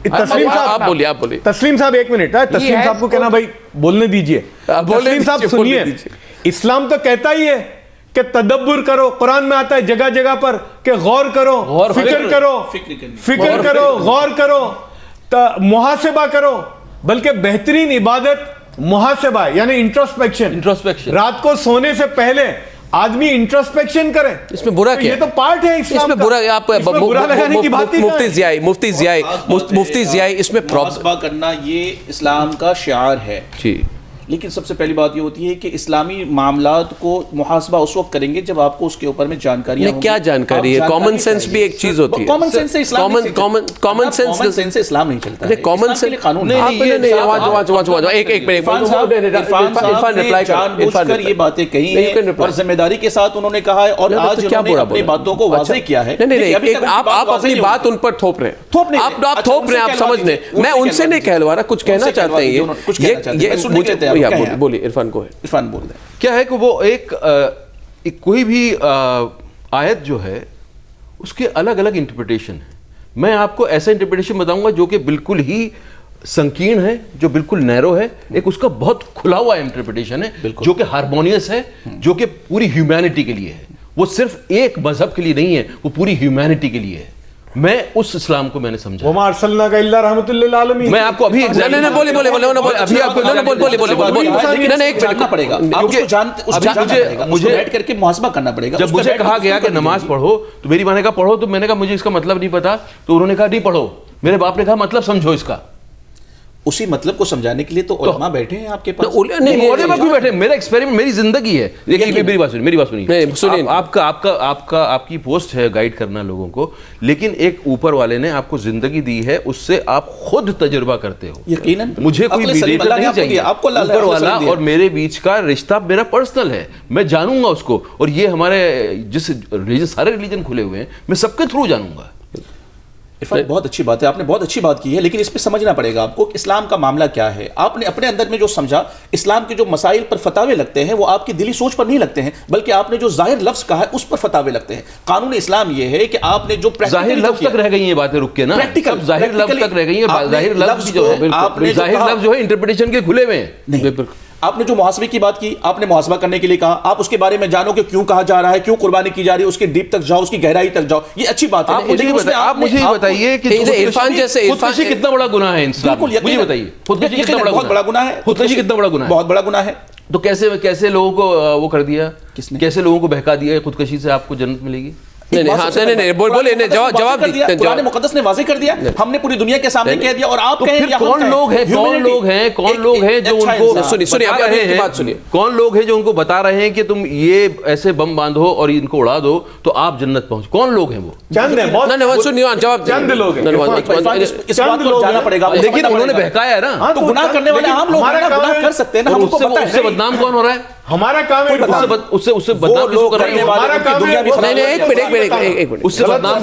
तस्लीम साहब आप बोलिए। तस्लीम साहब एक मिनट, तस्लीम साहब को कहना भाई बोलने दीजिए। तस्लीम साहब सुनिए, इस्लाम तो कहता ही है कि तदब्बुर करो। कुरान में आता है जगह जगह पर कि गौर करो, फिक्र करो, गौर करो, मुहासेबा करो। बल्कि बेहतरीन इबादत मुहासेबा है, यानी इंट्रोस्पेक्शन। रात को सोने से पहले आदमी इंट्रोस्पेक्शन करे। इसमें बुरा क्या? ये तो पार्ट है इस्लाम इसमें का। बुरा आप मुफ्ती ज़ियाई इसमें मुहासबा करना ये इस्लाम का शिआर है जी। लेकिन सबसे पहली बात ये होती है कि इस्लामी मामलात को मुहासबा उस वक्त करेंगे जब आपको उसके ऊपर में जानकारी। क्या जानकारी है? कॉमन सेंस भी एक चीज होती है। कॉमन सेंस से इस्लाम कॉमन सेंस से इस्लाम नहीं चलता है। कॉमन सेंस कानून एक जानबूझकर ये बातें कही हैं और जिम्मेदारी के साथ उन्होंने कहा है और आज उन्होंने अपनी बातों को वाज़ेह किया है। नहीं, आप अपनी बात उन पर थोप रहे हैं, आप थोप रहे हैं, आप समझ लें। मैं उनसे नहीं कहलवा रहा, कुछ कहना चाहते हैं ये बोलिए। इरफान को है, इरफान बोल रहे हैं। क्या है कि वो एक कोई भी आयत जो है उसके अलग अलग इंटरप्रिटेशन है। मैं आपको ऐसा इंटरप्रिटेशन बताऊंगा जो कि बिल्कुल ही संकीर्ण है, जो बिल्कुल नैरो है। एक उसका बहुत खुला हुआ इंटरप्रिटेशन है जो कि हार्मोनियस है, जो कि पूरी ह्यूमैनिटी के लिए है। वो सिर्फ एक मजहब के लिए नहीं है, वो पूरी ह्यूमैनिटी के लिए है। मैं उस इस्लाम को मैंने समझा। मैं आपको अभी बोले अभी आपको मुझे बैठ करके मुहासबा करना पड़ेगा। जब मुझे कहा गया कि नमाज पढ़ो तो मेरी माँ ने कहा पढ़ो, तो मैंने कहा मुझे इसका मतलब नहीं पता, तो उन्होंने कहा नहीं पढ़ो। मेरे बाप ने कहा मतलब समझो इसका। उसी मतलब को समझाने के लिए तो उलमा बैठे हैं आपके पास। नहीं, उलमा क्यों बैठे? मेरा एक्सपेरिमेंट, मेरी जिंदगी है। देखिए मेरी बात सुनिए। आपकी पोस्ट है गाइड करना लोगों को, लेकिन एक ऊपर वाले ने आपको जिंदगी दी है, उससे आप खुद तजर्बा करते हो। यकीनन मुझे कोई मीडिएटर नहीं चाहिए। ऊपर वाला और मेरे बीच का रिश्ता मेरा पर्सनल है, मैं जानूंगा उसको। और ये हमारे जिस रिलीजन, सारे रिलीजन खुले हुए हैं, मैं सबके थ्रू जानूंगा। इरफान, बहुत अच्छी बात है, आपने बहुत अच्छी बात की है, लेकिन इस पे समझना पड़ेगा आपको कि इस्लाम का मामला क्या है। आपने अपने अंदर में जो समझा, इस्लाम के जो मसाइल पर फतावे लगते हैं वो आपकी दिली सोच पर नहीं लगते हैं, बल्कि आपने जो जाहिर लफ्ज कहा है उस पर फतावे लगते हैं। कानून इस्लाम ये है कि आपने जो जाहिर लफ्ज तक रह गई ये बातें, रुक के ना, प्रैक्टिकल जाहिर लफ्ज तक रह गई है। जाहिर लफ्ज जो है इंटरप्रिटेशन के खुले हुए हैं। आपने जो मुहासबे की बात की, आपने मुहासबा करने के लिए कहा, आप उसके बारे में जानो कि क्यों कहा जा रहा है, क्यों कुर्बानी की जा रही है, उसके डीप तक जाओ, उसकी गहराई तक जाओ, ये अच्छी बात है। आप मुझे बताइए कि खुदकुशी कितना बड़ा गुनाह है इस्लाम में? मुझे बताइए, खुदकुशी कितना बड़ा गुनाह है? खुदकुशी कितना बड़ा गुनाह है? बहुत बड़ा गुनाह है। तो कैसे लोगों को वो कर दिया, कैसे लोगों को बहका दिया खुदकुशी से आपको जन्नत मिलेगी? नहीं, बोले जवाब दिया, कुरान मुकद्दस ने वाज़ेह कर दिया, हमने पूरी दुनिया के सामने कह दिया, और आप कहें कौन लोग हैं जो उनको कौन लोग हैं जो उनको बता रहे हैं कि तुम ये ऐसे बम बांधो और इनको उड़ा दो तो आप जन्नत पहुंच, कौन लोग हैं वो? चंद हैं, जवाब चंद लोग हैं। इस बात को जाना पड़ेगा, लेकिन उन्होंने बहकाया ना, तो गुनाह करने वाले आम लोग हैं ना, गुनाह कर सकते हैं ना, हमको पता है। उससे बदनाम कौन हो रहा है? हमारा काम है उससे बदनाम किसको कर रहे हैं? हमारा काम है। नहीं, एक मिनट, उससे बदनाम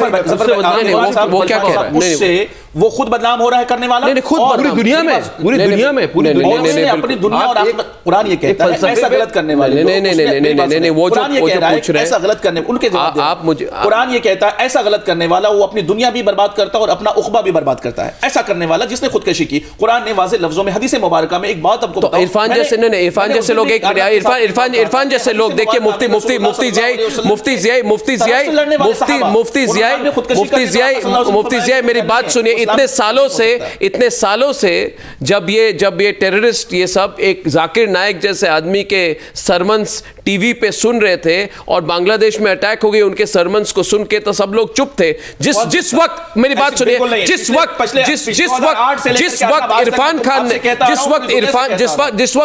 वो क्या कह रहा है? उससे वो खुद बदनाम हो रहा है करने वाला, खुद पूरी दुनिया में अपनी दुनिया, और कुरान ये कहता है ऐसा गलत करने वाले, नहीं, वो जो पूछ रहे हैं ऐसा गलत करने, उनके जवाब आप मुझे, कुरान ये कहता है ऐसा गलत करने वाला वो अपनी दुनिया भी बर्बाद करता है और अपना उखबा भी बर्बाद करता है। ऐसा करने वाला जिसने खुदकशी की, कुरान ने वाज़ेह लफ्जों में हदीस मुबारका में एक बात आपको बताऊं, इरफान जैसे लोग, इरफान जैसे लोग, देखिए मुफ्ती जिया, मेरी बात सुनिए, इतने सालों से जब ये टेररिस्ट ये सब एक जाकिर नाइक जैसे आदमी के सरमन्स टीवी पे सुन रहे थे और बांग्लादेश में अटैक हो गई उनके सरमन्स को सुन के, तो सब लोग चुप थे। जिस वक्त मेरी बात सुनिए, जिस वक्त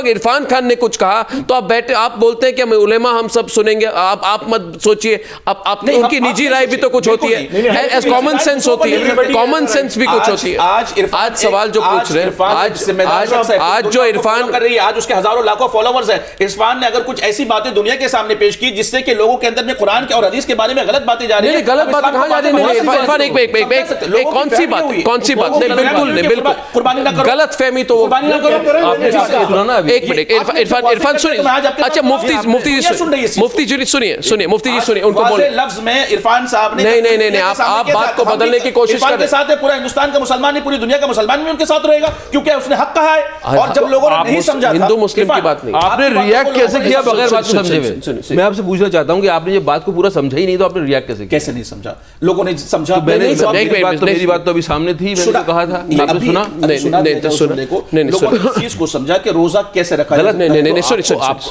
इरफान खान ने कुछ कहा तो आप बोलते हैं कि हम उलेमा हम सब सुनेंगे। आप मत सोचिए, आप उनकी निजी राय भी तो कुछ होती है, कॉमन सेंस होती है, कॉमन सेंस भी कुछ होती है। आज सवाल जो पूछ रहे हैं, आज जो इरफान कर रही है, आज उसके हजारों लाखों फॉलोवर्स हैं, इरफान ने अगर कुछ ऐसी बातें दुनिया के सामने पेश की जिससे कि लोगों के अंदर में कुरान के और हदीस के बारे में गलत बातें जा रही हैं, गलत बात कहां जा रही है? इरफान एक कौन सी बात नहीं, बिल्कुल कुर्बानी ना करो, गलत फहमी तो कुर्बानी ना करो। एक मिनट, इरफान सुनिए, अच्छा मुफ्ती जी सुनिए, उनको बोले लफ्ज में इरफान साहब ने नहीं, आप बात को बदलने की कोशिश कर रहे हैं। साथ है पूरा हिंदुस्तान का मुसलमान नहीं, पूरी दुनिया का मुसलमान भी उनके साथ रहेगा, क्योंकि उसने हक कहा है। और जब लोगों ने नहीं समझा, हिंदू मुस्लिम की बात नहीं, आपने रिएक्ट कैसे किया बगैर बात को समझे हुए? मैं आपसे पूछना चाहता हूं कि आपने ये बात को पूरा समझा ही नहीं तो आपने रिएक्ट कैसे नहीं समझा? लोगों ने समझा, मेरी बात तो अभी सामने थी, मैंने कहा था, आपने सुना चीज को समझा कि रोजा कैसे रखा गलत नहीं,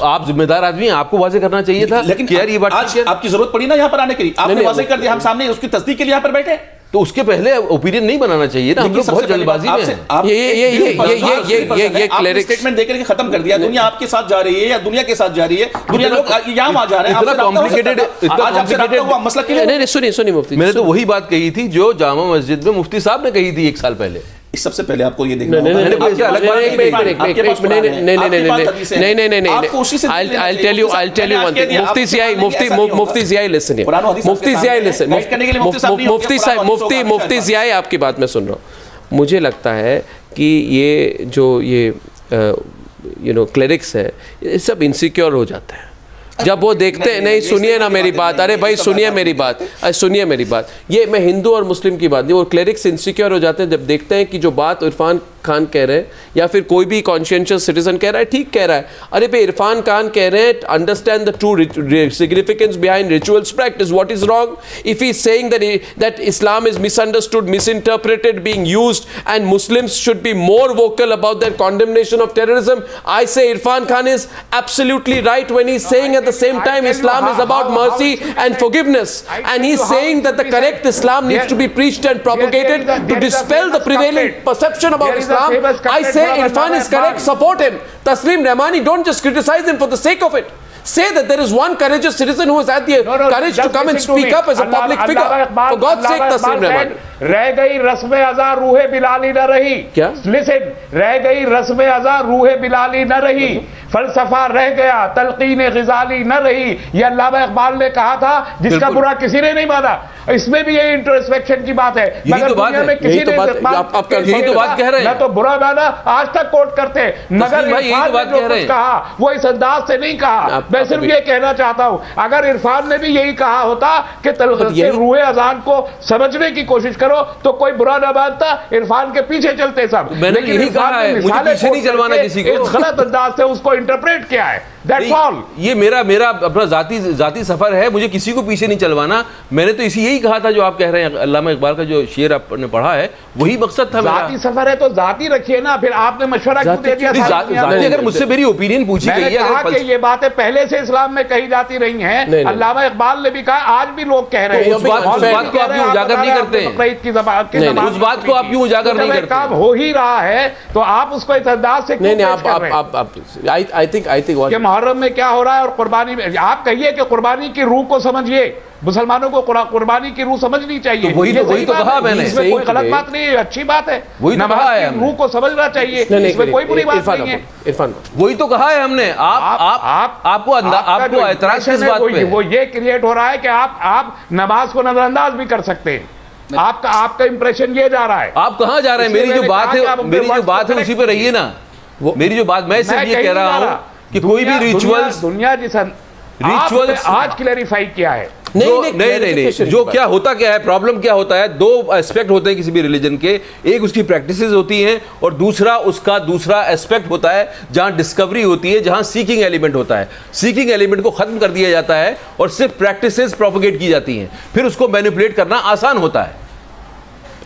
आप जिम्मेदार आदमी हैं, आपको वाज़ेह करना चाहिए था। लेकिन यार ये बात आपकी जरूरत पड़ी ना यहाँ पर आने के लिए, आपने वाज़ेह कर दिया, हम सामने उसकी तस्दीक के लिए यहाँ पर बैठे, तो उसके पहले ओपिनियन नहीं बनाना चाहिए ना, हम लोग बहुत जल्दबाजी में हैं। ये क्लियर स्टेटमेंट देकर के खत्म कर दिया, दुनिया आपके साथ जा रही है या दुनिया के साथ जा रही है, दुनिया लोग यहाँ आ जा रहे हैं, इतना कॉम्प्लिकेटेड मसला क्यों? नहीं, सुनिए मुफ्ती, मैंने तो वही बात कही थी जो जामा मस्जिद में मुफ्ती साहब ने कही थी 1 साल पहले। इस सबसे पहले आपको ये देखना नहीं, मुफ्ती ज़िया आपकी बात मैं सुन रहा हूँ। मुझे लगता है कि ये जो क्लेरिक्स है, ये सब इनसिक्योर हो जाता है जब वो देखते हैं। नहीं, सुनिए ना मेरी बात, अरे भाई सुनिए मेरी बात, ये मैं हिंदू और मुस्लिम की बात नहीं, वो क्लेरिक्स इनसिक्योर हो जाते हैं जब देखते हैं कि जो बात इरफान खान कह रहे हैं या फिर कोई भी कॉन्शियस सिटीजन कह रहा है, ठीक कह रहा है, अरे भाई इरफान खान कह रहे हैं understand the true significance behind rituals practice, what is wrong if he is saying that Islam is misunderstood, misinterpreted, being used and Muslims should be more vocal about their condemnation of terrorism. I say Irfan Khan is absolutely right when he's saying at the same time Islam is about mercy and forgiveness, and he's saying that the correct Islam needs to be preached and propagated to dispel the prevailing perception about Islam. I say Irfan is correct, support him. Taslim Rahmani, don't just criticize him for the sake of it. Say that there is one courageous citizen who has had the courage to come and speak up as a public figure. For God's sake, Taslim Rahmani. रह गई रस्म अज़ा रूहे Bilali न रही, क्या? Listen, रह गई रस्म अज़ा रूहे Bilali न रही, फलसफा रह गया तलकीन ग़िज़ाली न रही, ये अल्लामा इक़बाल ने कहा था, जिसका बुरा किसी ने नहीं माना। इसमें भी ये इंट्रोस्पेक्शन की बात है, मगर दुनिया में किसी ने न तो बुरा माना, आज तक कोट करते, मगर इरफान ने जो कुछ कहा वो इस अंदाज से नहीं कहा। मैं सिर्फ ये कहना चाहता हूं, अगर इरफान ने भी यही कहा होता कि रूहे अज़ान को समझने की कोशिश करो तो कोई बुरा ना मानता, इरफान के पीछे चलते सब। मैंने यही कहा है, मुझे पीछे नहीं चलवाना किसी को। इस गलत अंदाज से उसको इंटरप्रेट किया है। That's all. ये मेरा अपना जाती सफर है, मुझे किसी को पीछे नहीं चलवाना। मैंने तो यही कहा था जो आप कह रहे हैं, अल्लामा इकबाल का जो शेर आपने पढ़ा है वही मकसद था मेरा। जाती सफर है तो जाती रखिए ना, फिर आपने मशवरा क्यों दे दिया? जाती अगर मुझसे मेरी ओपिनियन पूछी गई है, कहा कि ये बातें पहले से इस्लाम में कही जाती रही हैं, अल्लामा इकबाल ने भी कहा, आज भी लोग कह रहे हैं। उस बात को आप क्यों उजागर नहीं करते हैं? उस बात को आप क्यों उजागर नहीं करते? काम हो ही रहा है तो आप उसको इस अंदाज से क्यों पेश कर रहे हैं? I think मुहर्रम में क्या हो रहा है और कुर्बानी में आप कहिए कि कुर्बानी की रूह को समझिए, मुसलमानों को कुर्बानी की रूह समझनी चाहिए। वही तो कहा मैंने, इसमें कोई गलत बात नहीं है, अच्छी बात है। वही तो कहा है, रूह को समझना चाहिए, इसमें कोई बुरी बात नहीं है। इरफान, वही तो कहा है हमने। आपको एतराज किस बात पे? वो ये क्रिएट हो रहा है कि आप नमाज को नजरअंदाज भी कर सकते हैं। आपका इंप्रेशन ये जा रहा है। आप कहाँ जा रहे हैं? मेरी जो बात है उसी पे रहिए ना। मेरी जो बात, मैं सिर्फ ये कह रहा हूँ कि कोई भी रिचुअल्स, दुनिया जिस रिचुअल्स आज क्लैरिफाई किया है। नहीं, जो क्या होता क्या है, प्रॉब्लम क्या होता है, दो एस्पेक्ट होते हैं किसी भी रिलीजन के। एक उसकी प्रैक्टिसेस होती हैं और दूसरा एस्पेक्ट होता है जहां डिस्कवरी होती है, जहां सीकिंग एलिमेंट होता है। सीकिंग एलिमेंट को खत्म कर दिया जाता है और सिर्फ प्रैक्टिसेस प्रोपेगेट की जाती हैं, फिर उसको मैनिपुलेट करना आसान होता है।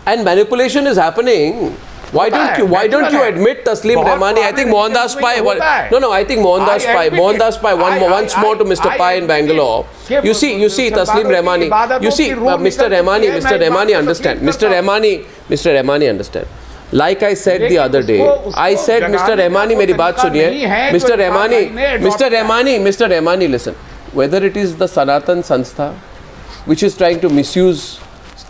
And manipulation is happening. Why don't you admit, Taslim Rahmani? I think Mohandas Pai. I think Mohandas Pai. Once more to Mr. Pai in Bangalore. You see, Taslim Rahmani. You see, Mr. Rahmani, understand. Mr. Rahmani, understand. Like I said the other day, I said, Mr. Rahmani, मेरी बात सुनिए. Mr. Rahmani, listen. Whether it is the Sanatan Sanstha, which is trying to misuse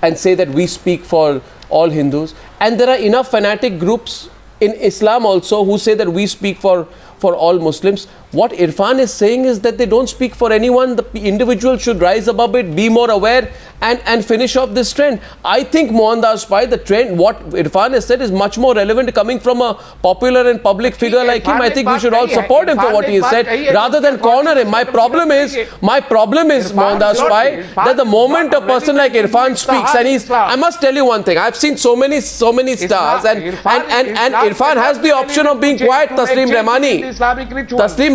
and say that we speak for all Hindus, and there are enough fanatic groups in Islam also who say that we speak for all Muslims. What Irfan is saying is that they don't speak for anyone. The individual should rise above it, be more aware, and finish off this trend. I think Mohandas Pai, the trend, what Irfan has said is much more relevant coming from a popular and public figure like him. I think we should all support him for what he has said rather than corner him. My problem is Mohandas Pai, that the moment a person like Irfan speaks, and I must tell you one thing, I've seen so many stars, and Irfan has the option of being quiet. Taslim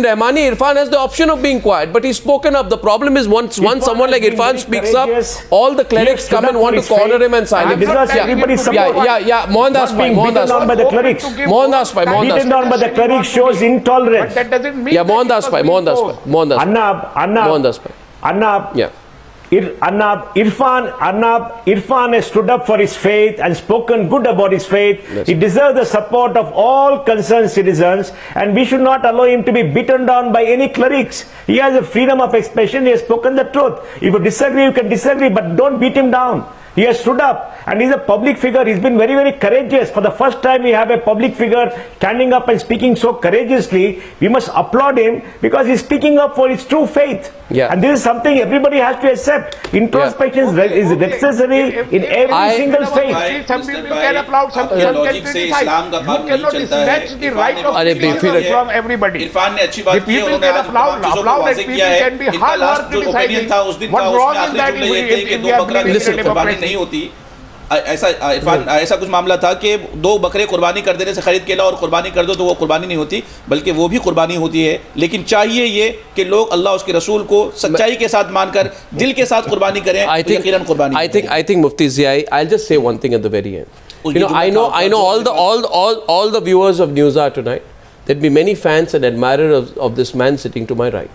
Rahmani, Irfan has the option of being quiet, but he's spoken up. The problem is once someone like Irfan speaks up, all the clerics come and want to corner him and silence him. Mohandas Pai. Mohandas Pai. Beaten down by the clerics shows intolerance. But that doesn't mean. Mohandas Pai. Irfan has stood up for his faith and spoken good about his faith. Yes. He deserves the support of all concerned citizens, and we should not allow him to be beaten down by any clerics. He has a freedom of expression. He has spoken the truth. If you disagree, you can disagree, but don't beat him down. He has stood up, and he's a public figure. He's been very, very courageous. For the first time, we have a public figure standing up and speaking so courageously. We must applaud him because he's speaking up for his true faith. Yeah. And this is something everybody has to accept. Introspection is necessary in every single faith. Some people can applaud, some can criticize. You cannot snatch the right of criticism from everybody. Irfan ने अच्छी बात की है, उन्होंने आज तमाम चीजों को वाज़ेह किया है। इनका लास्ट जो ओपिनियन था उस दिन का, उसमें आखिरी जुमले ये थे कि दो बकरा कुर्बानी नहीं होती। ऐसा इरफान ऐसा कुछ मामला था कि दो बकरे कुर्बानी कर देने से खरीद के लाओ और कुर्बानी कर दो तो वो कुर्बानी नहीं होती, बल्कि वो भी कुर्बानी होती है। लेकिन चाहिए ये कि लोग अल्लाह उसके रसूल को सच्चाई के साथ मानकर दिल के साथ कुर्बानी करें। यकीनन कुर्बानी। I think Mufti Zia, I'll just say one thing at the very end. I know all the viewers of Newshour tonight. There'd be many fans and admirers of this man sitting to my right.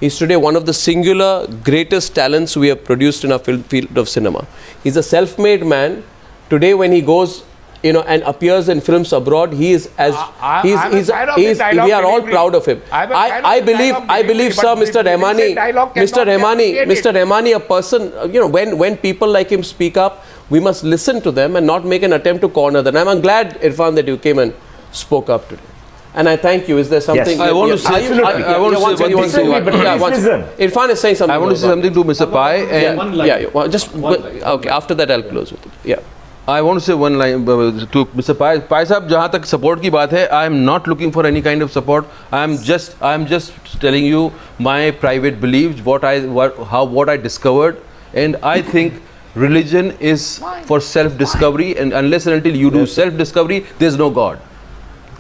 He's today one of the singular greatest talents we have produced in our field of cinema. He's a self-made man. Today when he goes, and appears in films abroad, we are all proud of him. I believe, sir, Mr. Rahmani, a person, when people like him speak up, we must listen to them and not make an attempt to corner them. I'm glad, Irfan, that you came and spoke up today. And I thank you. Is there something? Yes. I want to say one thing. Irfan is saying something. I want to say something to Mr. Pai. Okay. After that, I'll close with it. Yeah. I want to say one line to Mr. Pai. Pai साहब, जहाँ तक support की बात है, I am not looking for any kind of support. I am just telling you my private beliefs, what I discovered, and I think religion is for self-discovery, and unless and until you do self-discovery, there is no God.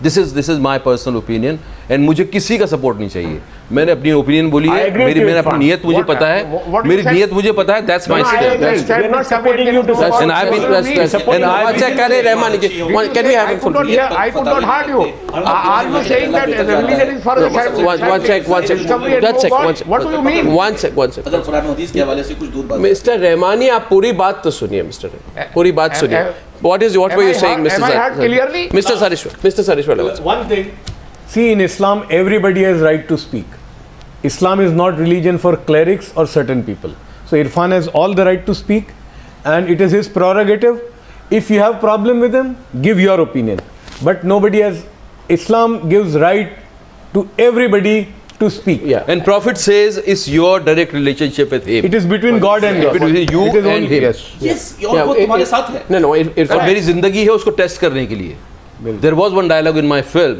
This is my personal opinion and मुझे किसी का support नहीं चाहिए। मैंने अपनी opinion बोली है, मैंने अपनी नीयत मुझे पता है, मेरी नीयत मुझे पता है, that's my stand. We are not supporting you to And I've been one sec, Rahman, can we have him full? I could not hurt you. Are you saying that religion is for the One sec. What do you mean? One sec. अगर कुरान हदीस के हवाले से कुछ दूर बात mister Rahmani, आप पूरी बात तो सुनिए मिस्टर रहमान, पूरी बात सुनिए। What were you saying, Mr. Am I heard clearly? Mr. Sarishwar. One thing, see, in Islam, everybody has right to speak. Islam is not religion for clerics or certain people. So Irfan has all the right to speak, and it is his prerogative. If you have problem with him, give your opinion. But nobody has. Islam gives right to everybody to speak. Yeah. And Prophet says it's your direct relationship with him. It is between God and God. Between you It is and only- him. Yes. Yes, और वो तुम्हारे साथ है। No, और मेरी जिंदगी है उसको टेस्ट करने के लिए। There was one dialogue in my film,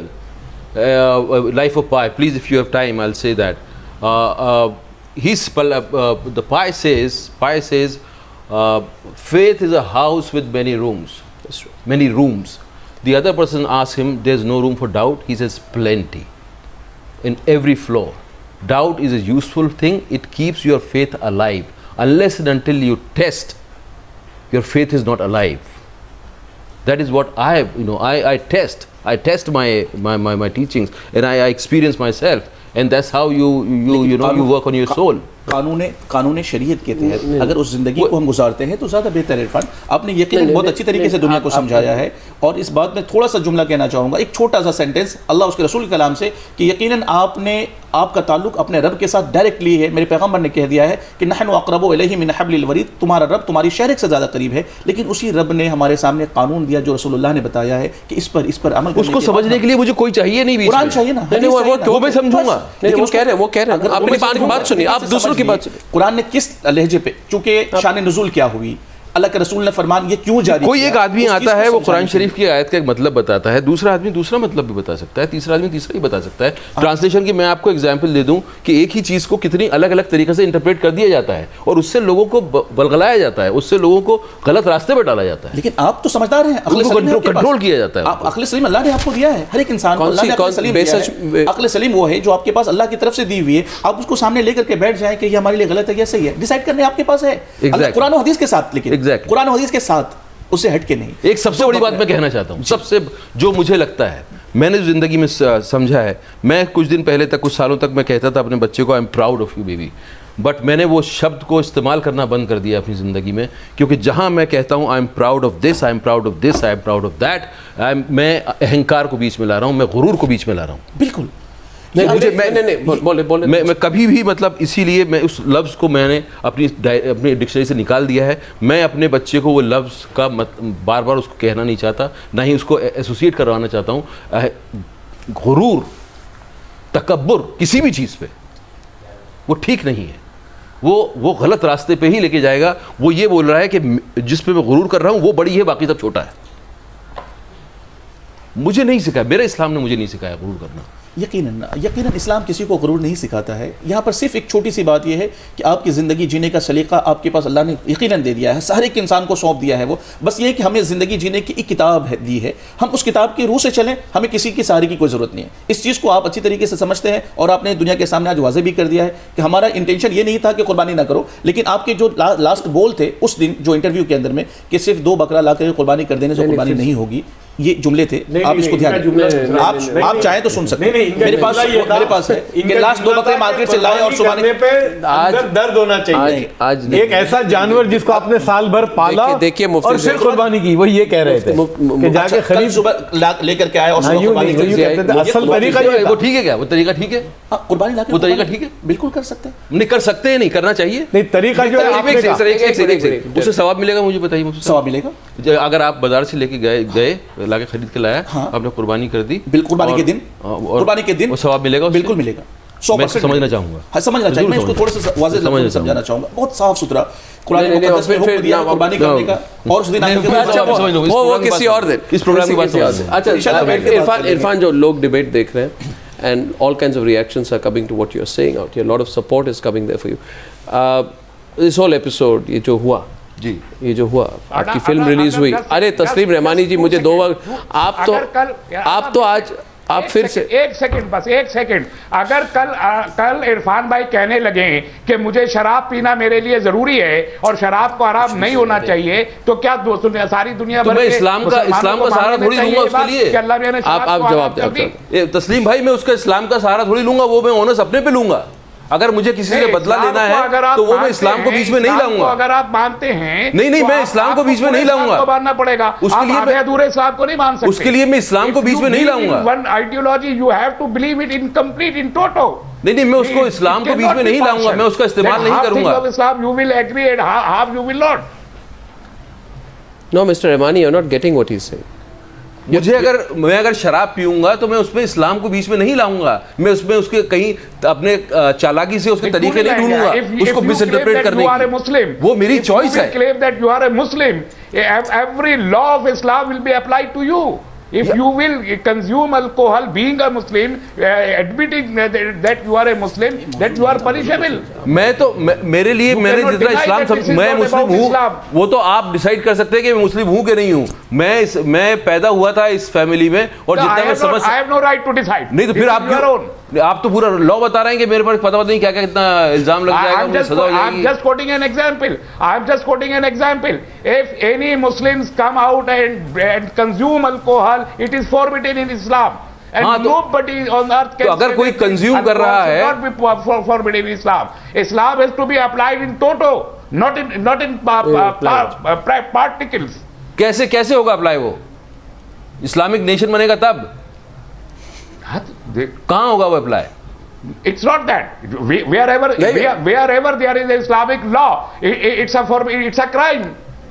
Life of Pi. Please, if you have time, I'll say that. The Pi says, faith is a house with many rooms. That's true. Many rooms. The other person asks him, there's no room for doubt. He says, plenty. In every floor. Doubt is a useful thing. It keeps your faith alive. Unless and until you test, your faith is not alive. That is what I test. I test my teachings and I experience myself, and that's how you work on your soul. कानून शरीयत के तहत अगर उस जिंदगी को हम गुजारते हैं तो ज़्यादा बेहतर है। इरफान, आपने यकीनन बहुत अच्छी तरीके से दुनिया को समझाया है। और इस बात में थोड़ा सा जुमला कहना चाहूँगा, एक छोटा सा सेंटेंस अल्लाह उसके रसूल के कलाम से, कि यकीनन आपका ताल्लुक अपने रब के साथ डायरेक्टली है। मेरे पैगम्बर ने कह दिया है कि नहनु अक़रबु इलैहि मिन हब्लिल वरीद, तुम्हारा रब तुम्हारी शहर से ज़्यादा करीब है। लेकिन उसी रब ने हमारे सामने कानून दिया जो रसूलुल्लाह ने बताया है कि इस पर अमल करने उसको के समझने बाद के लिए मुझे कोई चाहिए नहीं, बीच कुरान में। चाहिए ना, नहीं, वो मैं समझूंगा। लेकिन वो कह रहे हैं अपनी बात सुनिए, आप दूसरों की बात सुनिए। कुरान ने किस लहजे पे, चूंकि शान नुज़ूल क्या हुई, अल्लाह के रसूल ने फरमान ये क्यों जारी कोई किया, एक आदमी उस चीज़ आता को है, वो समझाने कुरान के शरीफ की आयत का एक मतलब बताता है, दूसरा आदमी दूसरा मतलब भी बता सकता है, तीसरा आदमी तीसरा ही बता सकता है। ट्रांसलेशन की मैं आपको एग्जांपल दे दूं कि एक ही चीज़ को कितनी अलग अलग तरीके से इंटरप्रेट कर दिया जाता है और उससे लोगों को बलगलाया जाता है, उससे लोगों को गलत रास्ते पर डाला जाता है। लेकिन आप तो समझदार हैं, कंट्रोल किया जाता है। अक्ल सलीम अल्लाह ने आपको दिया है, हर एक इंसान को अल्लाह ने अक्ल सलीम दिया है। अक्ल सलीम वो है जो आपके पास अल्लाह की तरफ से दी हुई है। आप उसको सामने लेकर के बैठ जाएं कि ये हमारे लिए गलत है या सही है, डिसाइड करने आपके पास है। कुरान और हदीस के साथ, लेकिन कुरान और हदीस के साथ, उससे हट के नहीं। एक सबसे बड़ी बात मैं कहना चाहता हूँ, सबसे जो मुझे लगता है, मैंने ज़िंदगी में समझा है, मैं कुछ दिन पहले तक, कुछ सालों तक मैं कहता था अपने बच्चे को, I am proud of you baby, but मैंने वो शब्द को इस्तेमाल करना बंद कर दिया अपनी ज़िंदगी में, क्योंकि जहाँ मैं कहता हूँ I am proud of this, I am proud of this, I am proud of that, मैं अहंकार को बीच में ला रहा हूँ, मैं गुरूर को बीच में ला रहा हूँ। बिल्कुल मैं कभी भी, मतलब इसीलिए मैं उस लफ्ज़ को मैंने अपनी डिक्शनरी से निकाल दिया है। मैं अपने बच्चे को वो लफ्ज़ का बार बार उसको कहना नहीं चाहता, ना ही उसको एसोसिएट करवाना चाहता हूँ। गुरूर, तकब्बुर किसी भी चीज़ पे वो ठीक नहीं है, वो गलत रास्ते पे ही लेके जाएगा। वो ये बोल रहा है कि जिस पे मैं गुरूर कर रहा हूँ वो बड़ी है, बाकी सब छोटा है। मुझे नहीं सिखाया, मेरे इस्लाम ने मुझे नहीं सिखाया गुरूर करना। यकीनन इस्लाम किसी को गुरूर नहीं सिखाता है। यहाँ पर सिर्फ एक छोटी सी बात यह है कि आपकी ज़िंदगी जीने का सलीका आपके पास अल्लाह ने यकीनन दे दिया है, हर एक इंसान को सौंप दिया है। वो बस ये है कि हमें ज़िंदगी जीने की एक किताब दी है, हम उस किताब की रूह से चलें, हमें किसी की सहारे की कोई ज़रूरत नहीं है। इस चीज़ को आप अच्छी तरीके से समझते हैं और आपने दुनिया के सामने आज वाज़े भी कर दिया है कि हमारा इंटेंशन ये नहीं था कि कुर्बानी ना करो, लेकिन आपके जो लास्ट बोल थे उस दिन जो इंटरव्यू के अंदर में कि सिर्फ 2 बकरा ला कर कुर्बानी कर देने से कुर्बानी नहीं होगी, ये जुमले थे। आप इसको ध्यान दें, आप चाहें तो सुन सकते हैं। मेरे पास है कि लास्ट 2 बकरे मार्केट से लाए और सुबह पे अंदर दर्द होना चाहिए। आज एक ऐसा जानवर जिसको आपने साल भर पाला, देखिए और फिर कुर्बानी की, वो ये कह रहे थे कि जाके खरीद सुबह लेकर के आए और सुबह कुर्बानी कर दी। असल तरीका वो ठीक है क्या? वो तरीका ठीक है? कुर्बानी लाके वो तरीका ठीक है? बिल्कुल कर सकते हैं। नहीं कर सकते हैं, नहीं करना चाहिए। नहीं, तरीका जो है आपने कहा, उससे सवाब मिलेगा, मुझे बताइए। मुझे सवाब मिलेगा अगर आप बाजार से लेके गए लाके खरीद के लाया, आपने कुर्बानी कर दी, कुर्बानी के दिन और सवाब मिलेगा, बिल्कुल मिलेगा। 100% समझना चाहूंगा। हाँ, समझना चाहिए। मैं इसको थोड़ा सा वाज़ेह लफ्ज़ों में समझाना चाहूंगा, बहुत साफ सुथरा। कुरान मुक़द्दस में हुक्म दिया कुर्बानी करने का, और उस दिन वो किसी और दिन, इस प्रोग्राम की बात है। अच्छा, इरफान, जो लोग डिबेट देख रहे हैं and all kinds of reactions are coming to what you're saying out here, a lot of support is coming there for you. This whole episode, ये जो हुआ, जी ये जो हुआ आपकी फिल्म रिलीज हुई, अरे तस्लीम रहमानी जी मुझे 2 वक्त आप तो आज आप फिर से एक सेकंड, बस एक सेकंड। अगर कल इरफान भाई कहने लगे कि मुझे शराब पीना मेरे लिए जरूरी है और शराब को हराम नहीं होना चाहिए, तो क्या सारी दुनिया भर मैं इस्लाम का सहारा थोड़ी लूंगा उसके लिए। आप जवाब दें तस्लीम भाई, मैं उसका इस्लाम का सहारा थोड़ी लूंगा, वो मैं ओनर्स अपने पे लूंगा। अगर मुझे किसी से बदला लेना है तो वो मैं इस्लाम को बीच में नहीं लाऊंगा। अगर आप मानते हैं नहीं मैं इस्लाम को बीच में नहीं लाऊंगा, मानना पड़ेगा। उसके लिए मैं अधूरे इस्लाम को नहीं मान सकते। उसके लिए मैं इस्लाम को बीच में नहीं लाऊंगा। One ideology you have to believe it in complete in total. नहीं मैं उसको इस्लाम को बीच में नहीं लाऊंगा, मैं उसका इस्तेमाल नहीं करूंगा। Islam you will agree and half you will not. No mister Rahmani, you are not getting what he is saying. मैं अगर शराब पीऊंगा तो मैं उसमें इस्लाम को बीच में नहीं लाऊंगा, मैं उसमें उसके कहीं अपने चालाकी से उसके तरीके नहीं ढूंढूंगा उसको मिस इंटरप्रेट करने की। वो मेरी चॉइस है। Claim that you are a Muslim, every law of Islam will be applied to you. If you will consume alcohol, being a Muslim, admitting that you are a Muslim, that you are punishable. मेरे लिए मैंने जितना इस्लाम मैं मुस्लिम हूँ, वो तो आप decide कर सकते हैं कि मैं मुस्लिम हूँ कि नहीं हूँ। मैं पैदा हुआ था इस फैमिली में और जितना मैं समझ, I have no right to decide. नहीं तो फिर आप तो पूरा लॉ बता रहे हैं कि मेरे पर पता नहीं क्या क्या कितना इल्जाम लग जाएगा, मुझे सजा हो जाएगी। I'm just quoting an example. I'm just quoting an example. If any Muslims come out and consume alcohol, it is forbidden in Islam. And nobody on earth can. तो अगर कोई कंज्यूम कर रहा है, not be forbidden in Islam. Islam has to be applied in toto, not in particles. कैसे होगा apply? वो Islamic nation बनेगा तब कहां होगा वो apply? It's not that. Wherever there is Islamic law, it's a crime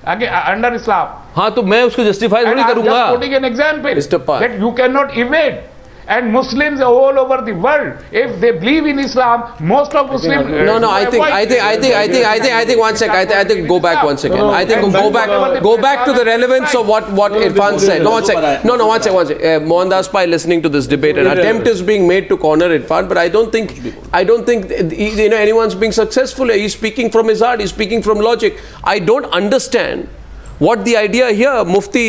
under Islam. हाँ, तो मैं उसको जस्टिफाई नहीं करूंगा। I'm just putting an example that you cannot evade. And Muslims all over the world, if they believe in Islam, most of Muslims. No. I think one second. I think go back one second. I think go back to the relevance of what Irfan said. No, one second. No, one second. Mohan Das Pai listening to this debate, an attempt is being made to corner Irfan, but I don't think anyone's being successful. He's speaking from his heart. He's speaking from logic. I don't understand what the idea here. Mufti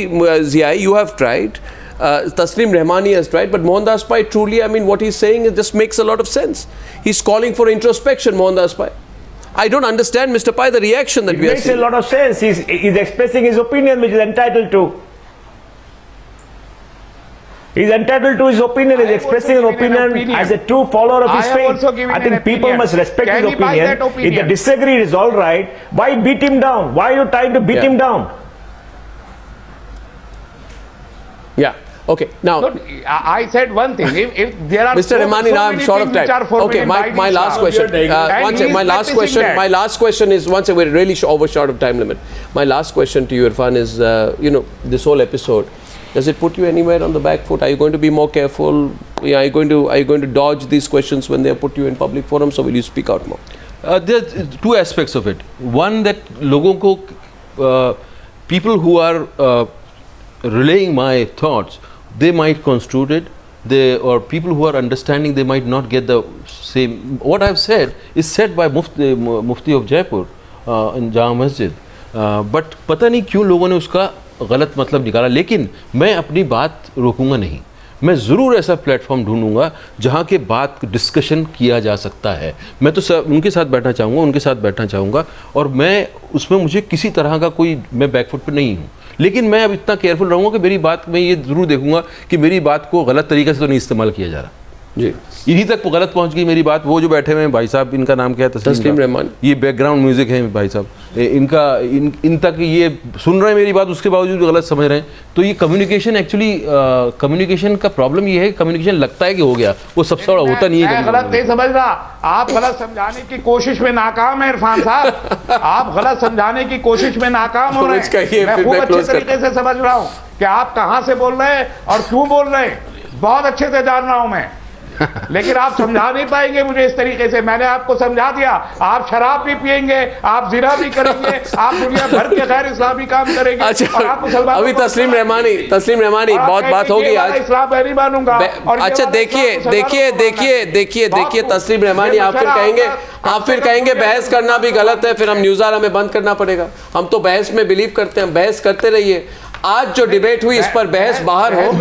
Ziai, you have tried. Taslim Rahmani has tried, but Mohan Das Pai truly, I mean, what he's saying just makes a lot of sense. He's calling for introspection, Mohan Das Pai. I don't understand, Mr. Pai, the reaction that we are seeing. It makes a lot of sense. He's expressing his opinion, which is entitled to. He's entitled to his opinion. He's expressing an opinion as a true follower of his faith. I think people must respect his opinion. If they disagree, it is all right. Why beat him down? Why are you trying to beat him down? Yeah. Okay. Now, I said one thing. If there are Mr. Rahmani, now I'm short of time. Okay. My last question. One second. My last question is, once we're really short of time limit. My last question to you, Irfan, is this whole episode, does it put you anywhere on the back foot? Are you going to be more careful? Are you going to dodge these questions when they put you in public forums, or will you speak out more? There's two aspects of it. One, that people who are relaying my thoughts, they might construe it. Or people who are understanding, they might not get the same. What I've said is said by Mufti of Jaipur in Jama Masjid. But पता नहीं क्यों लोगों ने उसका गलत मतलब निकाला। लेकिन मैं अपनी बात रोकूंगा नहीं। मैं ज़रूर ऐसा प्लेटफॉर्म ढूंढूंगा जहाँ के बात डिस्कशन किया जा सकता है। मैं तो उनके साथ बैठना चाहूँगा और मैं उसमें मुझे किसी तरह का कोई, मैं बैकफुट पे नहीं हूँ। लेकिन मैं अब इतना केयरफुल रहूँगा कि मेरी बात, मैं ये ज़रूर देखूंगा कि मेरी बात को गलत तरीके से तो नहीं इस्तेमाल किया जा रहा। जी, इन्हीं तक गलत पहुंच गई मेरी बात। वो जो बैठे हुए हैं भाई साहब, इनका नाम क्या है? तस्लीम रहमान। ये बैकग्राउंड म्यूजिक है भाई साहब, इन तक ये सुन रहे हैं मेरी बात, उसके बावजूद गलत समझ रहे हैं। तो ये कम्युनिकेशन, एक्चुअली कम्युनिकेशन का प्रॉब्लम ये है, कम्युनिकेशन लगता है कि हो गया, वो सबसे बड़ा होता नहीं है। गलत नहीं समझ रहा, आप गलत समझाने की कोशिश में नाकाम है इरफान साहब। आप गलत समझाने की कोशिश में नाकाम हो रहे हैं। मैं खूब अच्छे तरीके से समझ रहा हूँ कि आप कहाँ से बोल रहे हैं और क्यों बोल रहे हैं, बहुत अच्छे से जान रहा हूँ मैं। लेकिन आप समझा नहीं पाएंगे मुझे इस तरीके से। मैंने आपको समझा दिया, आप शराब भी पिएंगे, आप जिना भी करेंगे, आप दुनिया भर के गैर इस्लामी काम करेंगे। अच्छा, और आप मुसलमानों अभी को तस्लीम रहमानी बहुत बात होगी आज। इस्लाम मैं नहीं मानूंगा। अच्छा देखिए तस्लीम रहमानी, आप फिर कहेंगे बहस करना भी गलत है, फिर हम न्यूज़ हमें बंद करना पड़ेगा। हम तो बहस में बिलीव करते हैं, बहस करते रहिए। आज जो डिबेट हुई इस पर बहस बाहर हो।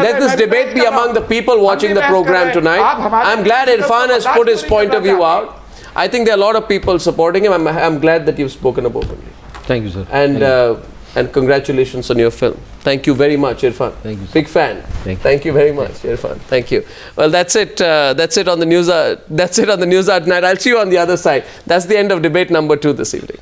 Let this debate be among the people watching the program tonight. I'm glad Irfan has put his point of view out. I think there are a lot of people supporting him. I'm glad that you've spoken up openly. Thank you, sir. And congratulations on your film. Thank you very much, Irfan. Thank you, sir. Big fan. Thank you. Very much, Irfan. Thank you. Well, that's it. That's it on the news. That's it on the news tonight. I'll see you on the other side. That's the end of debate number 2 this evening.